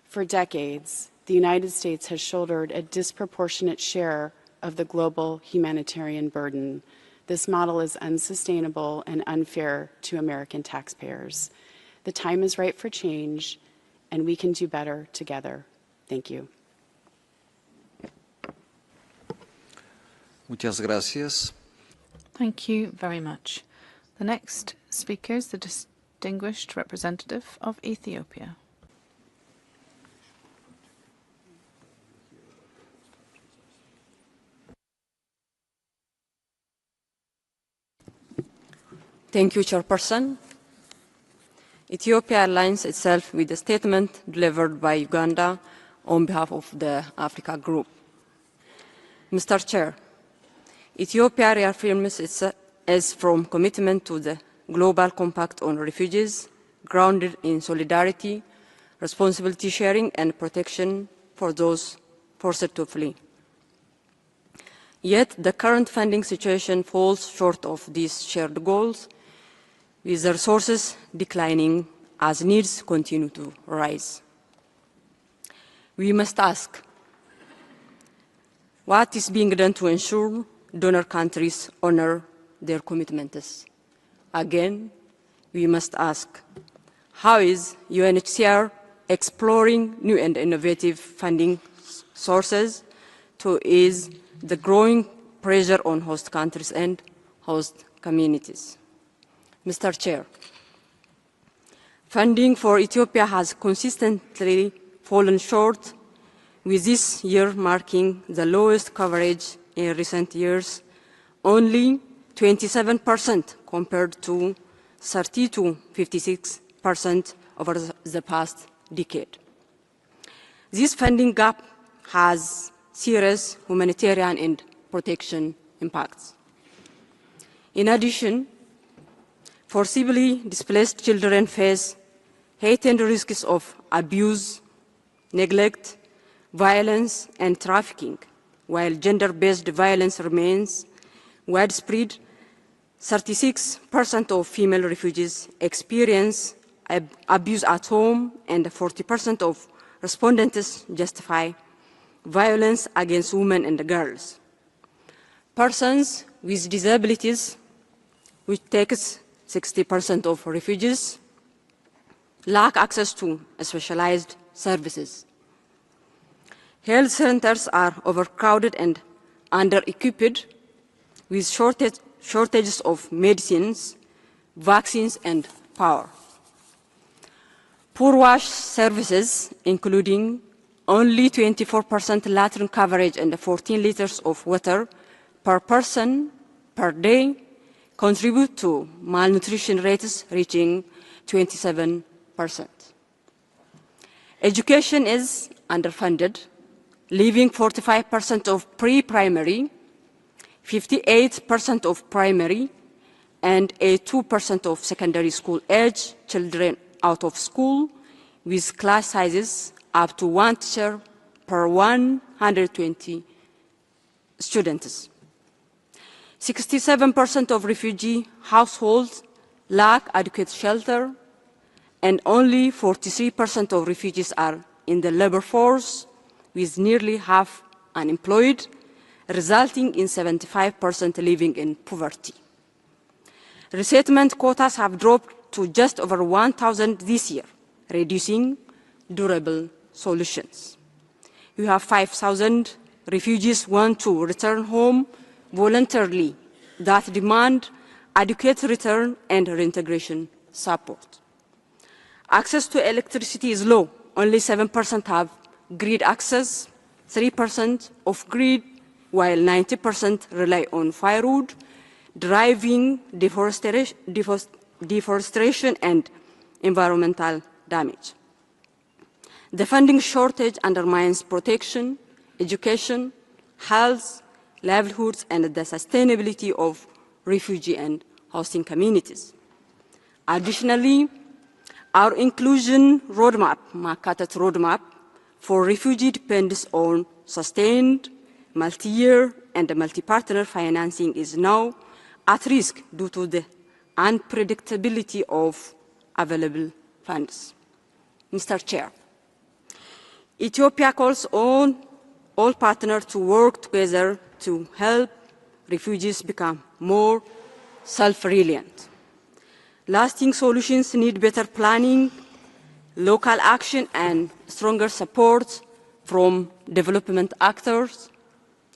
For decades, the United States has shouldered a disproportionate share of the global humanitarian burden. This model is unsustainable and unfair to American taxpayers. The time is right for change, and we can do better together. Thank you. Muchas gracias. Thank you very much. The next speaker is the distinguished representative of Ethiopia. Thank you, Chairperson. Ethiopia aligns itself with the statement delivered by Uganda on behalf of the Africa Group. Mr. Chair, Ethiopia reaffirms its firm commitment to the Global Compact on Refugees, grounded in solidarity, responsibility sharing, and protection for those forced to flee. Yet, the current funding situation falls short of these shared goals, with the resources declining as needs continue to rise. We must ask, what is being done to ensure donor countries honor their commitments? Again, we must ask, how is UNHCR exploring new and innovative funding sources to ease the growing pressure on host countries and host communities? Mr. Chair, funding for Ethiopia has consistently fallen short, with this year marking the lowest coverage in recent years, only 27% compared to 30 to 56% over the past decade. This funding gap has serious humanitarian and protection impacts. In addition, forcibly displaced children face heightened risks of abuse, neglect, violence, and trafficking, while gender-based violence remains widespread. 36% of female refugees experience abuse at home, and 40% of respondents justify violence against women and girls. Persons with disabilities, which takes 60% of refugees, lack access to specialized services. Health centers are overcrowded and under-equipped with shortages of medicines, vaccines, and power. Poor wash services, including only 24% latrine coverage and 14 liters of water per person per day, contribute to malnutrition rates reaching 27%. Education is underfunded, leaving 45% of pre-primary, 58% of primary, and 82% of secondary school age children out of school, with class sizes up to 1 teacher per 120 students. 67% of refugee households lack adequate shelter, and only 43% of refugees are in the labor force, with nearly half unemployed, resulting in 75% living in poverty. Resettlement quotas have dropped to just over 1,000 this year, reducing durable solutions. You have 5,000 refugees want to return home voluntarily that demand adequate return and reintegration support. Access to electricity is low. Only 7% have grid access, 3% off grid, while 90% rely on firewood, driving deforestation and environmental damage. The funding shortage undermines protection, education, health, livelihoods, and the sustainability of refugee and hosting communities. Additionally, our inclusion roadmap, marketed roadmap, for refugee depends on sustained, multi-year, and multi-partner financing is now at risk due to the unpredictability of available funds. Mr. Chair, Ethiopia calls on all partners to work together to help refugees become more self-reliant. Lasting solutions need better planning, local action, and stronger support from development actors,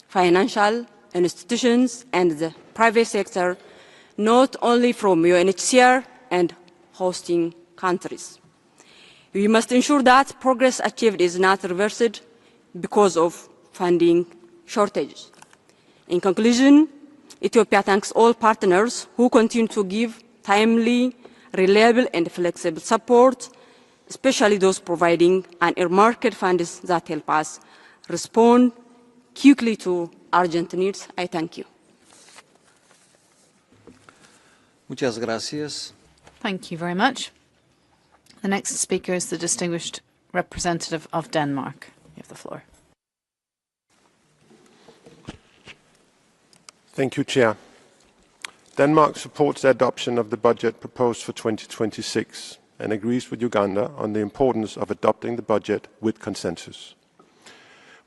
financial institutions, and the private sector, not only from UNHCR and hosting countries. We must ensure that progress achieved is not reversed because of funding shortages. In conclusion, Ethiopia thanks all partners who continue to give timely, reliable, and flexible support, especially those providing earmarked funds that help us respond quickly to urgent needs. I thank you. Muchas gracias. Thank you very much. The next speaker is the distinguished representative of Denmark. You have the floor. Thank you, Chair. Denmark supports the adoption of the budget proposed for 2026 and agrees with Uganda on the importance of adopting the budget with consensus.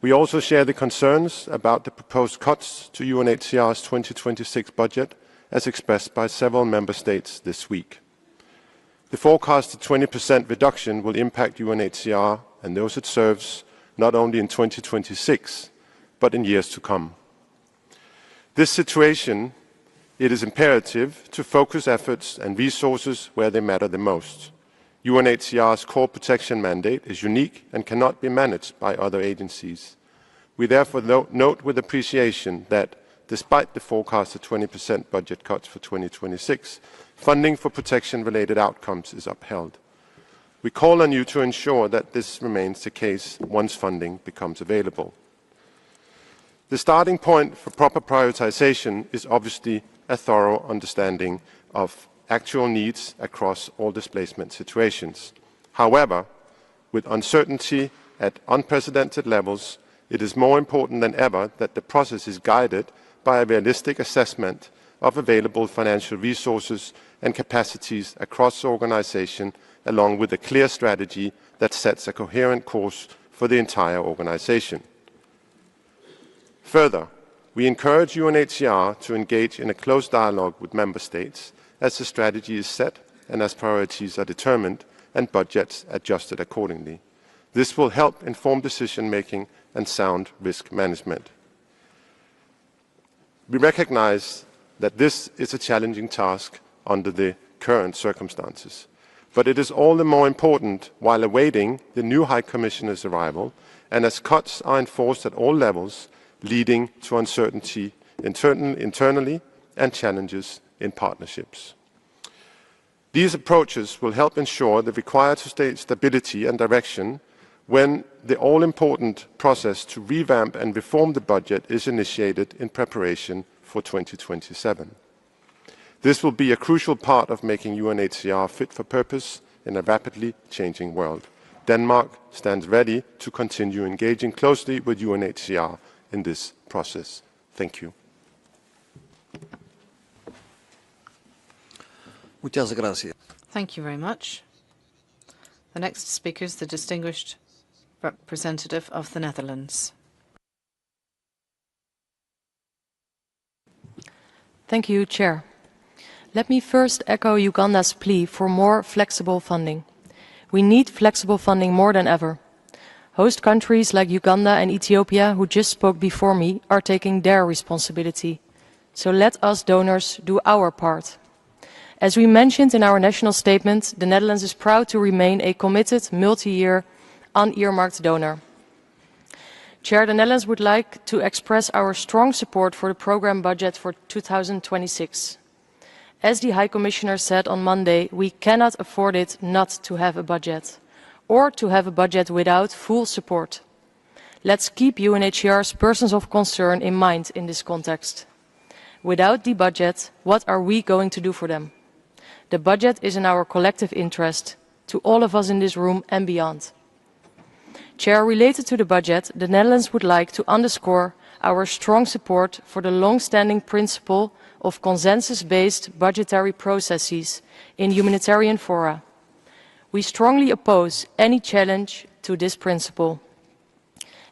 We also share the concerns about the proposed cuts to UNHCR's 2026 budget as expressed by several member states this week. The forecasted 20% reduction will impact UNHCR and those it serves not only in 2026, but in years to come. This situation, it is imperative to focus efforts and resources where they matter the most. UNHCR's core protection mandate is unique and cannot be managed by other agencies. We therefore note with appreciation that, despite the forecasted 20% budget cuts for 2026, funding for protection-related outcomes is upheld. We call on you to ensure that this remains the case once funding becomes available. The starting point for proper prioritization is obviously a thorough understanding of actual needs across all displacement situations. However, with uncertainty at unprecedented levels, it is more important than ever that the process is guided by a realistic assessment of available financial resources and capacities across the organization, along with a clear strategy that sets a coherent course for the entire organization. Further, we encourage UNHCR to engage in a close dialogue with member states as the strategy is set and as priorities are determined and budgets adjusted accordingly. This will help inform decision-making and sound risk management. We recognize that this is a challenging task under the current circumstances, but it is all the more important while awaiting the new High Commissioner's arrival and as cuts are enforced at all levels, leading to uncertainty internally and challenges in partnerships. These approaches will help ensure the required stability and direction when the all-important process to revamp and reform the budget is initiated in preparation for 2027. This will be a crucial part of making UNHCR fit for purpose in a rapidly changing world. Denmark stands ready to continue engaging closely with UNHCR in this process. Thank you. Muchas gracias. Thank you very much. The next speaker is the distinguished representative of the Netherlands. Thank you, Chair. Let me first echo Uganda's plea for more flexible funding. We need flexible funding more than ever. Host countries like Uganda and Ethiopia, who just spoke before me, are taking their responsibility. So let us donors do our part. As we mentioned in our national statement, the Netherlands is proud to remain a committed, multi-year, unearmarked donor. Chair, the Netherlands would like to express our strong support for the programme budget for 2026. As the High Commissioner said on Monday, we cannot afford it not to have a budget, or to have a budget without full support. Let's keep UNHCR's persons of concern in mind in this context. Without the budget, what are we going to do for them? The budget is in our collective interest, to all of us in this room and beyond. Chair, related to the budget, the Netherlands would like to underscore our strong support for the long-standing principle of consensus-based budgetary processes in humanitarian fora. We strongly oppose any challenge to this principle,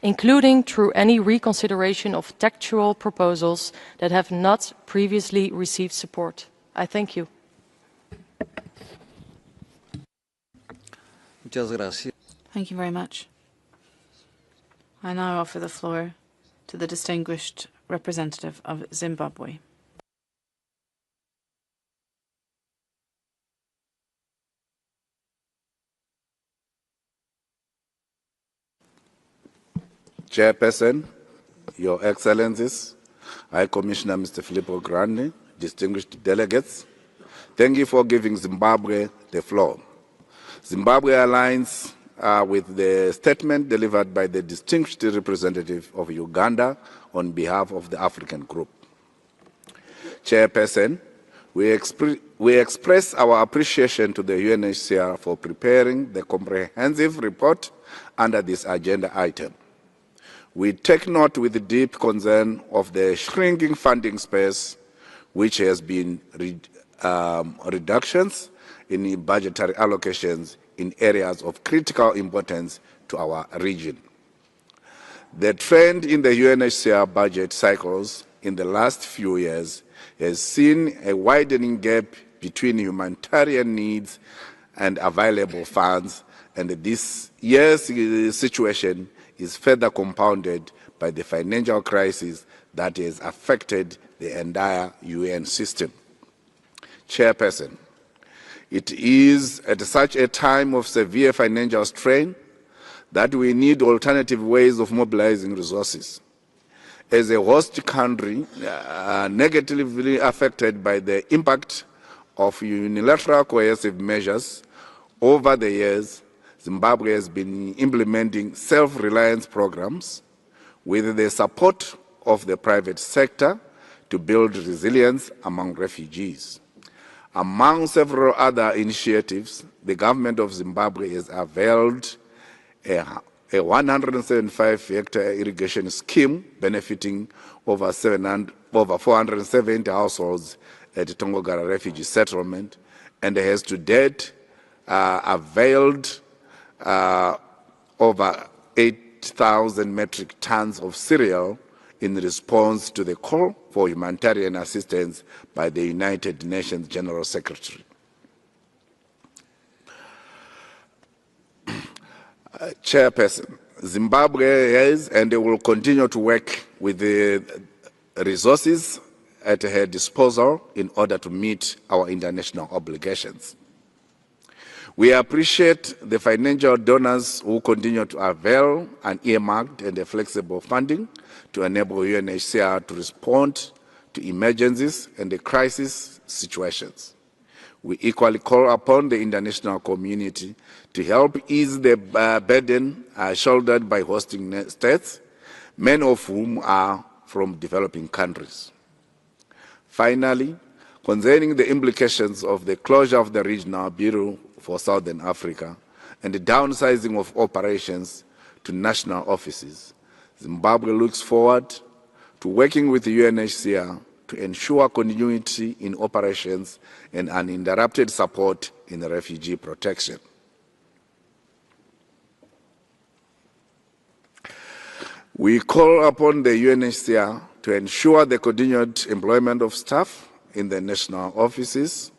including through any reconsideration of textual proposals that have not previously received support. I thank you. Muchas gracias. Thank you very much. I now offer the floor to the distinguished representative of Zimbabwe. Chairperson, Your Excellencies, High Commissioner Mr. Filippo Grandi, distinguished delegates, thank you for giving Zimbabwe the floor. Zimbabwe aligns with the statement delivered by the distinguished representative of Uganda on behalf of the African Group. Chairperson, we express our appreciation to the UNHCR for preparing the comprehensive report under this agenda item. We take note with deep concern of the shrinking funding space, which has been reductions in budgetary allocations in areas of critical importance to our region. The trend in the UNHCR budget cycles in the last few years has seen a widening gap between humanitarian needs and available funds, and this year's situation is further compounded by the financial crisis that has affected the entire UN system. Chairperson, it is at such a time of severe financial strain that we need alternative ways of mobilizing resources. As a host country negatively affected by the impact of unilateral coercive measures over the years, Zimbabwe has been implementing self-reliance programs with the support of the private sector to build resilience among refugees. Among several other initiatives, the government of Zimbabwe has availed a 175-hectare irrigation scheme benefiting over 470 households at Tongogara refugee settlement, and has to date availed over 8,000 metric tons of cereal in response to the call for humanitarian assistance by the United Nations General Secretary. Chairperson, Zimbabwe has and will continue to work with the resources at her disposal in order to meet our international obligations. We appreciate the financial donors who continue to avail an earmarked and flexible funding to enable UNHCR to respond to emergencies and the crisis situations. We equally call upon the international community to help ease the burden shouldered by hosting states, many of whom are from developing countries. Finally, concerning the implications of the closure of the Regional Bureau for Southern Africa and the downsizing of operations to national offices, Zimbabwe looks forward to working with the UNHCR to ensure continuity in operations and uninterrupted support in refugee protection. We call upon the UNHCR to ensure the continued employment of staff in the national offices,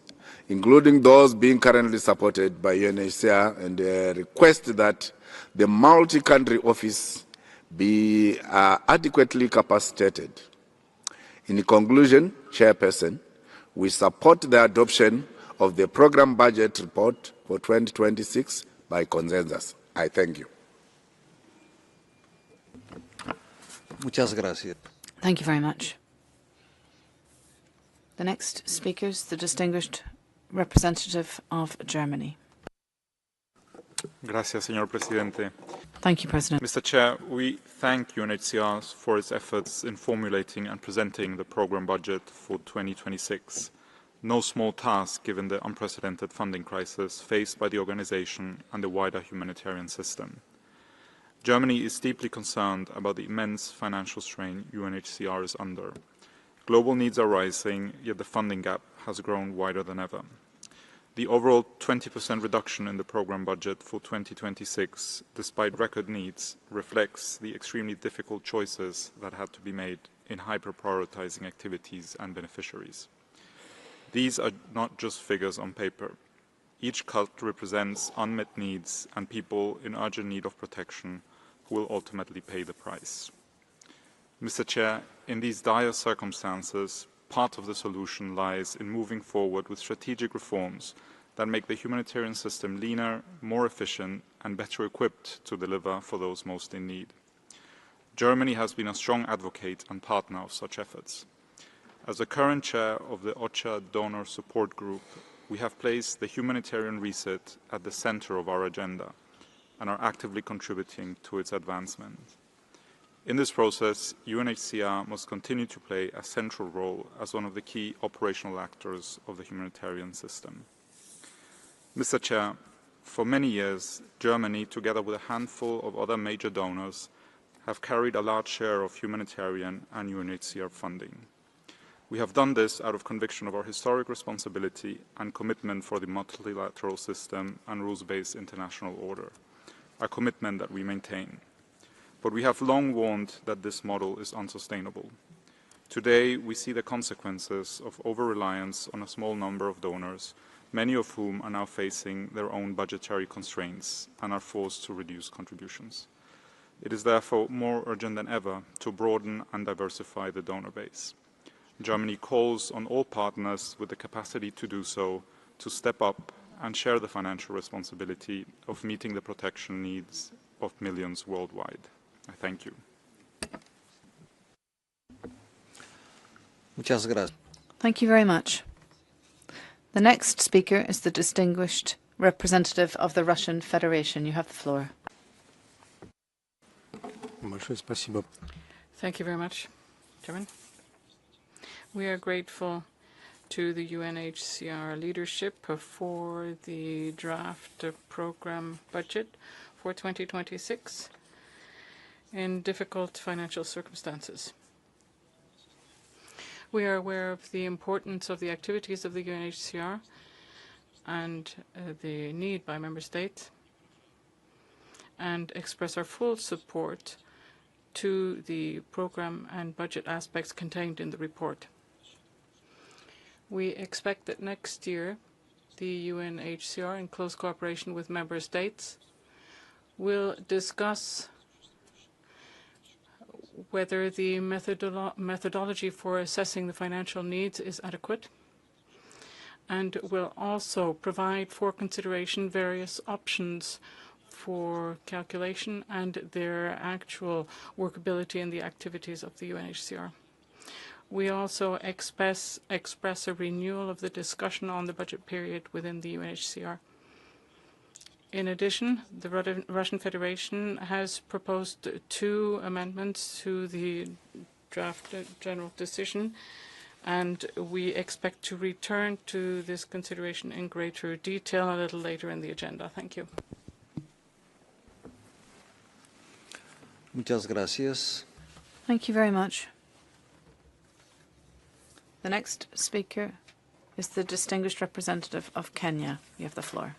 including those being currently supported by UNHCR, and request that the multi-country office be adequately capacitated. In conclusion, Chairperson, we support the adoption of the program budget report for 2026 by consensus. I thank you. Muchas gracias. Thank you very much. The next speaker is the distinguished representative of Germany. Gracias, señor presidente. Thank you, President. Mr. Chair, we thank UNHCR for its efforts in formulating and presenting the program budget for 2026. No small task given the unprecedented funding crisis faced by the organization and the wider humanitarian system. Germany is deeply concerned about the immense financial strain UNHCR is under. Global needs are rising, yet the funding gap has grown wider than ever. The overall 20% reduction in the program budget for 2026, despite record needs, reflects the extremely difficult choices that had to be made in hyper-prioritizing activities and beneficiaries. These are not just figures on paper. Each cut represents unmet needs and people in urgent need of protection who will ultimately pay the price. Mr. Chair, in these dire circumstances, part of the solution lies in moving forward with strategic reforms that make the humanitarian system leaner, more efficient, and better equipped to deliver for those most in need. Germany has been a strong advocate and partner of such efforts. As the current chair of the OCHA Donor Support Group, we have placed the humanitarian reset at the center of our agenda and are actively contributing to its advancement. In this process, UNHCR must continue to play a central role as one of the key operational actors of the humanitarian system. Mr. Chair, for many years, Germany, together with a handful of other major donors, have carried a large share of humanitarian and UNHCR funding. We have done this out of conviction of our historic responsibility and commitment for the multilateral system and rules-based international order, a commitment that we maintain. But we have long warned that this model is unsustainable. Today, we see the consequences of over-reliance on a small number of donors, many of whom are now facing their own budgetary constraints and are forced to reduce contributions. It is therefore more urgent than ever to broaden and diversify the donor base. Germany calls on all partners with the capacity to do so to step up and share the financial responsibility of meeting the protection needs of millions worldwide. I thank you. Muchas gracias. Thank you very much. The next speaker is the distinguished representative of the Russian Federation. You have the floor. Thank you very much, Chairman. We are grateful to the UNHCR leadership for the draft program budget for 2026 in difficult financial circumstances. We are aware of the importance of the activities of the UNHCR and the need by member states, and express our full support to the program and budget aspects contained in the report. We expect that next year, the UNHCR, in close cooperation with member states, will discuss whether the methodology for assessing the financial needs is adequate, and will also provide for consideration various options for calculation and their actual workability in the activities of the UNHCR. We also express a renewal of the discussion on the budget period within the UNHCR. In addition, the Russian Federation has proposed 2 amendments to the draft general decision, and we expect to return to this consideration in greater detail a little later in the agenda. Thank you. Muchas gracias. Thank you very much. The next speaker is the distinguished representative of Kenya. You have the floor.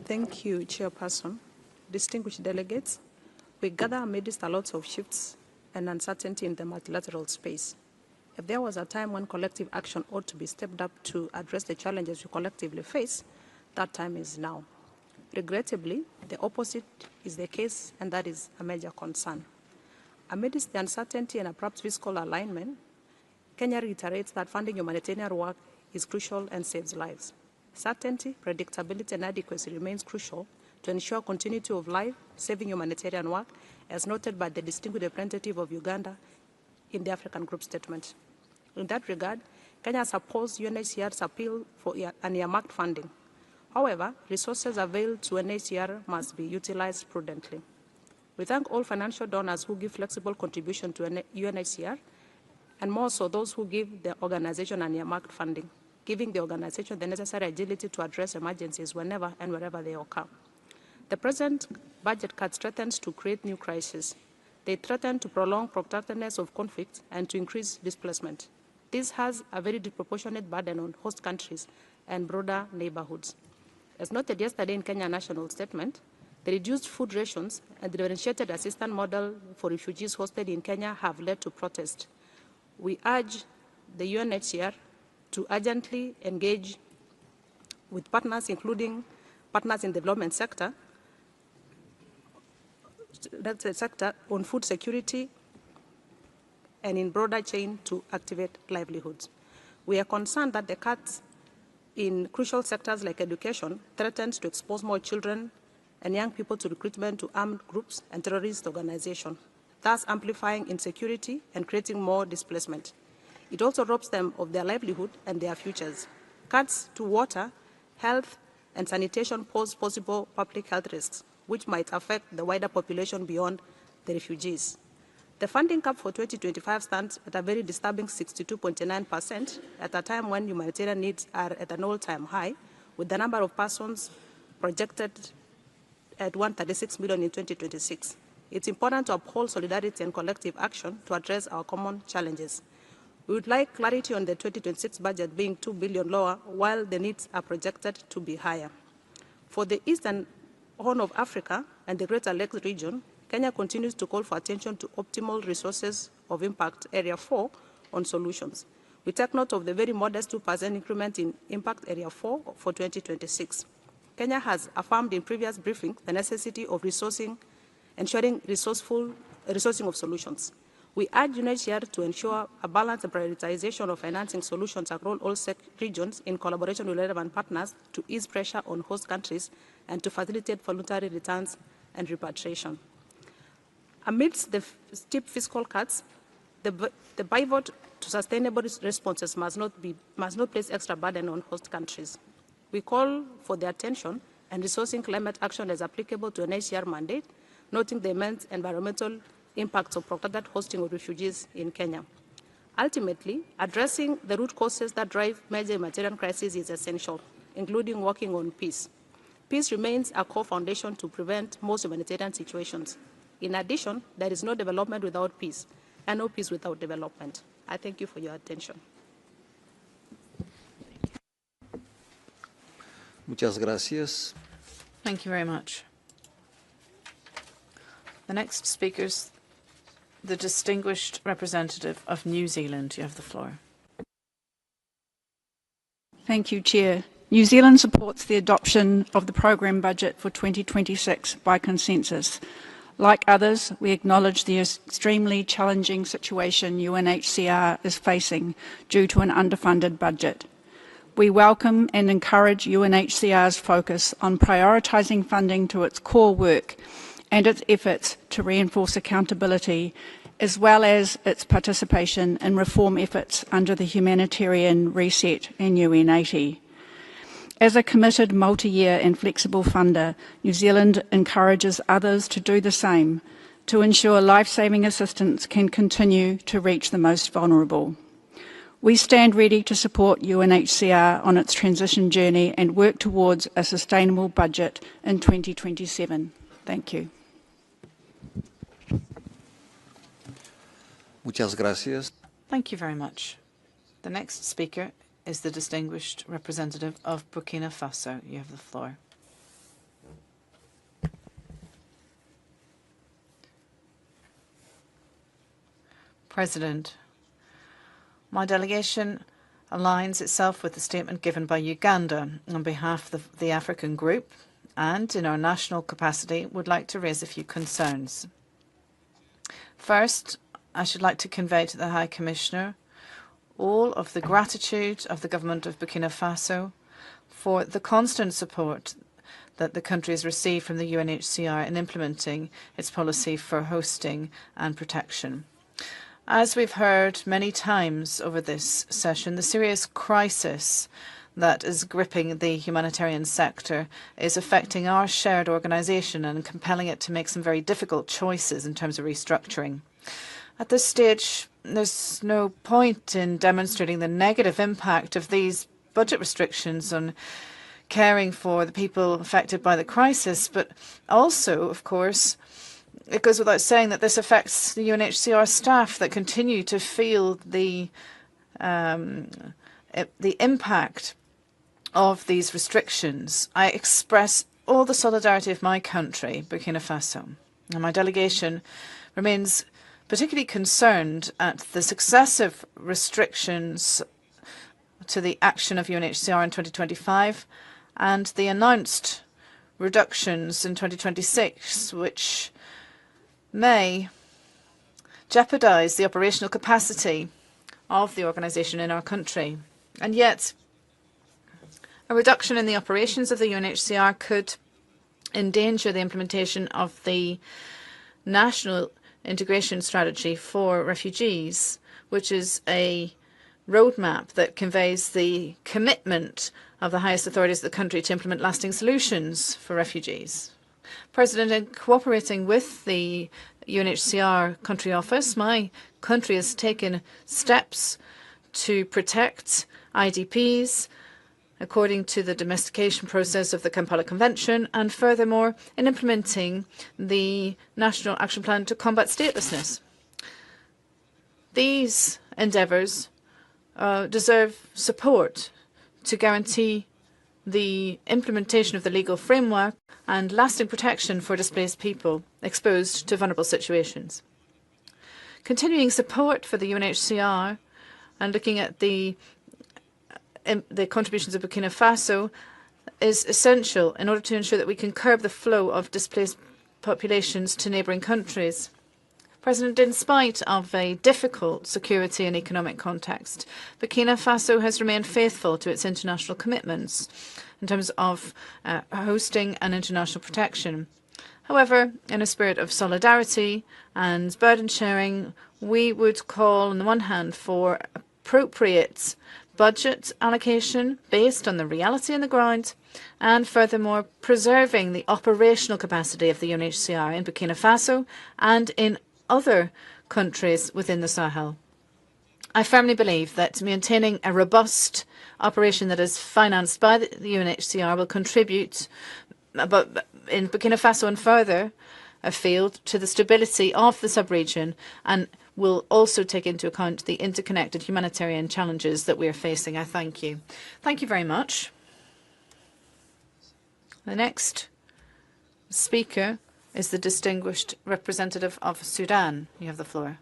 Thank you, Chairperson. Distinguished delegates, we gather amidst a lot of shifts and uncertainty in the multilateral space. If there was a time when collective action ought to be stepped up to address the challenges we collectively face, that time is now. Regrettably, the opposite is the case, and that is a major concern. Amidst the uncertainty and abrupt fiscal alignment, Kenya reiterates that funding humanitarian work is crucial and saves lives. Certainty, predictability, and adequacy remains crucial to ensure continuity of life, saving humanitarian work, as noted by the distinguished representative of Uganda in the African Group statement. In that regard, Kenya supports UNHCR's appeal for an earmarked funding. However, resources available to UNHCR must be utilized prudently. We thank all financial donors who give flexible contribution to UNHCR, and more so those who give the organization an earmarked funding, giving the organization the necessary agility to address emergencies whenever and wherever they occur. The present budget cuts threatens to create new crises. They threaten to prolong protractedness of conflict and to increase displacement. This has a very disproportionate burden on host countries and broader neighborhoods. As noted yesterday in Kenya National Statement, the reduced food rations and the differentiated assistance model for refugees hosted in Kenya have led to protest. We urge the UNHCR to urgently engage with partners, including partners in the development sector, that's the sector on food security and in broader chain to activate livelihoods. We are concerned that the cuts in crucial sectors like education threatens to expose more children and young people to recruitment to armed groups and terrorist organizations, thus amplifying insecurity and creating more displacement. It also robs them of their livelihood and their futures. Cuts to water, health, and sanitation pose possible public health risks, which might affect the wider population beyond the refugees. The funding cap for 2025 stands at a very disturbing 62.9% at a time when humanitarian needs are at an all-time high, with the number of persons projected at 136 million in 2026. It's important to uphold solidarity and collective action to address our common challenges. We would like clarity on the 2026 budget being 2 billion lower, while the needs are projected to be higher. For the Eastern Horn of Africa and the Greater Lakes region, Kenya continues to call for attention to optimal resources of impact area 4 on solutions. We take note of the very modest 2% increment in impact area 4 for 2026. Kenya has affirmed in previous briefings the necessity of ensuring resourcing of solutions. We urge UNHCR to ensure a balanced prioritization of financing solutions across all regions in collaboration with relevant partners to ease pressure on host countries and to facilitate voluntary returns and repatriation. Amidst the steep fiscal cuts, the pivot to sustainable responses must not place extra burden on host countries. We call for their attention and resourcing climate action as applicable to an UNHCR mandate, noting the immense environmental impacts of protracted hosting of refugees in Kenya. Ultimately, addressing the root causes that drive major humanitarian crises is essential, including working on peace. Peace remains a core foundation to prevent most humanitarian situations. In addition, there is no development without peace, and no peace without development. I thank you for your attention. Muchas gracias. Thank you very much. The next speaker is the distinguished representative of New Zealand. You have the floor. Thank you, Chair. New Zealand supports the adoption of the programme budget for 2026 by consensus. Like others, we acknowledge the extremely challenging situation UNHCR is facing due to an underfunded budget. We welcome and encourage UNHCR's focus on prioritising funding to its core work and its efforts to reinforce accountability, as well as its participation in reform efforts under the Humanitarian Reset and UN80. As a committed multi-year and flexible funder, New Zealand encourages others to do the same to ensure life-saving assistance can continue to reach the most vulnerable. We stand ready to support UNHCR on its transition journey and work towards a sustainable budget in 2027. Thank you. Muchas gracias. Thank you very much. The next speaker is the distinguished representative of Burkina Faso. You have the floor. President, my delegation aligns itself with the statement given by Uganda on behalf of the African Group, and in our national capacity would like to raise a few concerns. First, I should like to convey to the High Commissioner all of the gratitude of the government of Burkina Faso for the constant support that the country has received from the UNHCR in implementing its policy for hosting and protection. As we've heard many times over this session, the serious crisis that is gripping the humanitarian sector is affecting our shared organisation and compelling it to make some very difficult choices in terms of restructuring. At this stage, there's no point in demonstrating the negative impact of these budget restrictions on caring for the people affected by the crisis, but also, of course, it goes without saying that this affects the UNHCR staff that continue to feel the impact of these restrictions. I express all the solidarity of my country, Burkina Faso, and my delegation remains particularly concerned at the successive restrictions to the action of UNHCR in 2025 and the announced reductions in 2026, which may jeopardize the operational capacity of the organisation in our country. And yet, a reduction in the operations of the UNHCR could endanger the implementation of the national integration strategy for refugees, which is a roadmap that conveys the commitment of the highest authorities of the country to implement lasting solutions for refugees. President, in cooperating with the UNHCR country office, my country has taken steps to protect IDPs according to the domestication process of the Kampala Convention, and furthermore, in implementing the National Action Plan to combat statelessness. These endeavours deserve support to guarantee the implementation of the legal framework and lasting protection for displaced people exposed to vulnerable situations. Continuing support for the UNHCR and looking at the contributions of Burkina Faso is essential in order to ensure that we can curb the flow of displaced populations to neighbouring countries. President, in spite of a difficult security and economic context, Burkina Faso has remained faithful to its international commitments in terms of hosting and international protection. However, in a spirit of solidarity and burden sharing, we would call, on the one hand, for appropriate budget allocation based on the reality on the ground, and furthermore preserving the operational capacity of the UNHCR in Burkina Faso and in other countries within the Sahel. I firmly believe that maintaining a robust operation that is financed by the UNHCR will contribute, but in Burkina Faso and further afield, to the stability of the sub-region, and will also take into account the interconnected humanitarian challenges that we are facing. I thank you. Thank you very much. The next speaker is the distinguished representative of Sudan. You have the floor.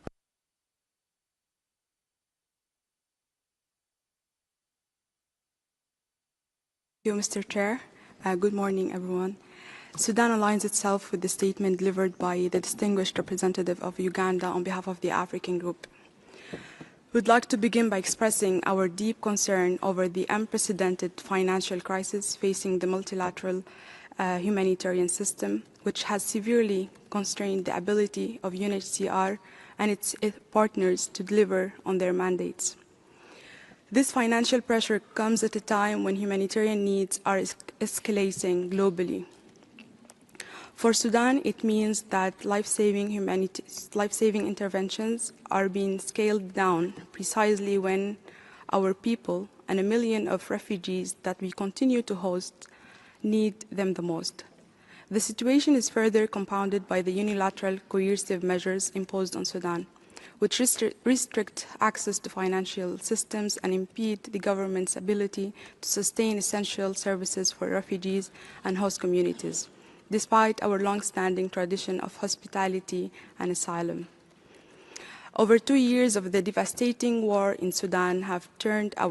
Thank you, Mr. Chair. Good morning, everyone. Sudan aligns itself with the statement delivered by the distinguished representative of Uganda on behalf of the African Group. We'd like to begin by expressing our deep concern over the unprecedented financial crisis facing the multilateral humanitarian system, which has severely constrained the ability of UNHCR and its partners to deliver on their mandates. This financial pressure comes at a time when humanitarian needs are escalating globally. For Sudan, it means that life-saving interventions are being scaled down precisely when our people and 1 million of refugees that we continue to host need them the most. The situation is further compounded by the unilateral coercive measures imposed on Sudan, which restrict access to financial systems and impede the government's ability to sustain essential services for refugees and host communities, despite our long-standing tradition of hospitality and asylum. Over 2 years of the devastating war in Sudan have turned our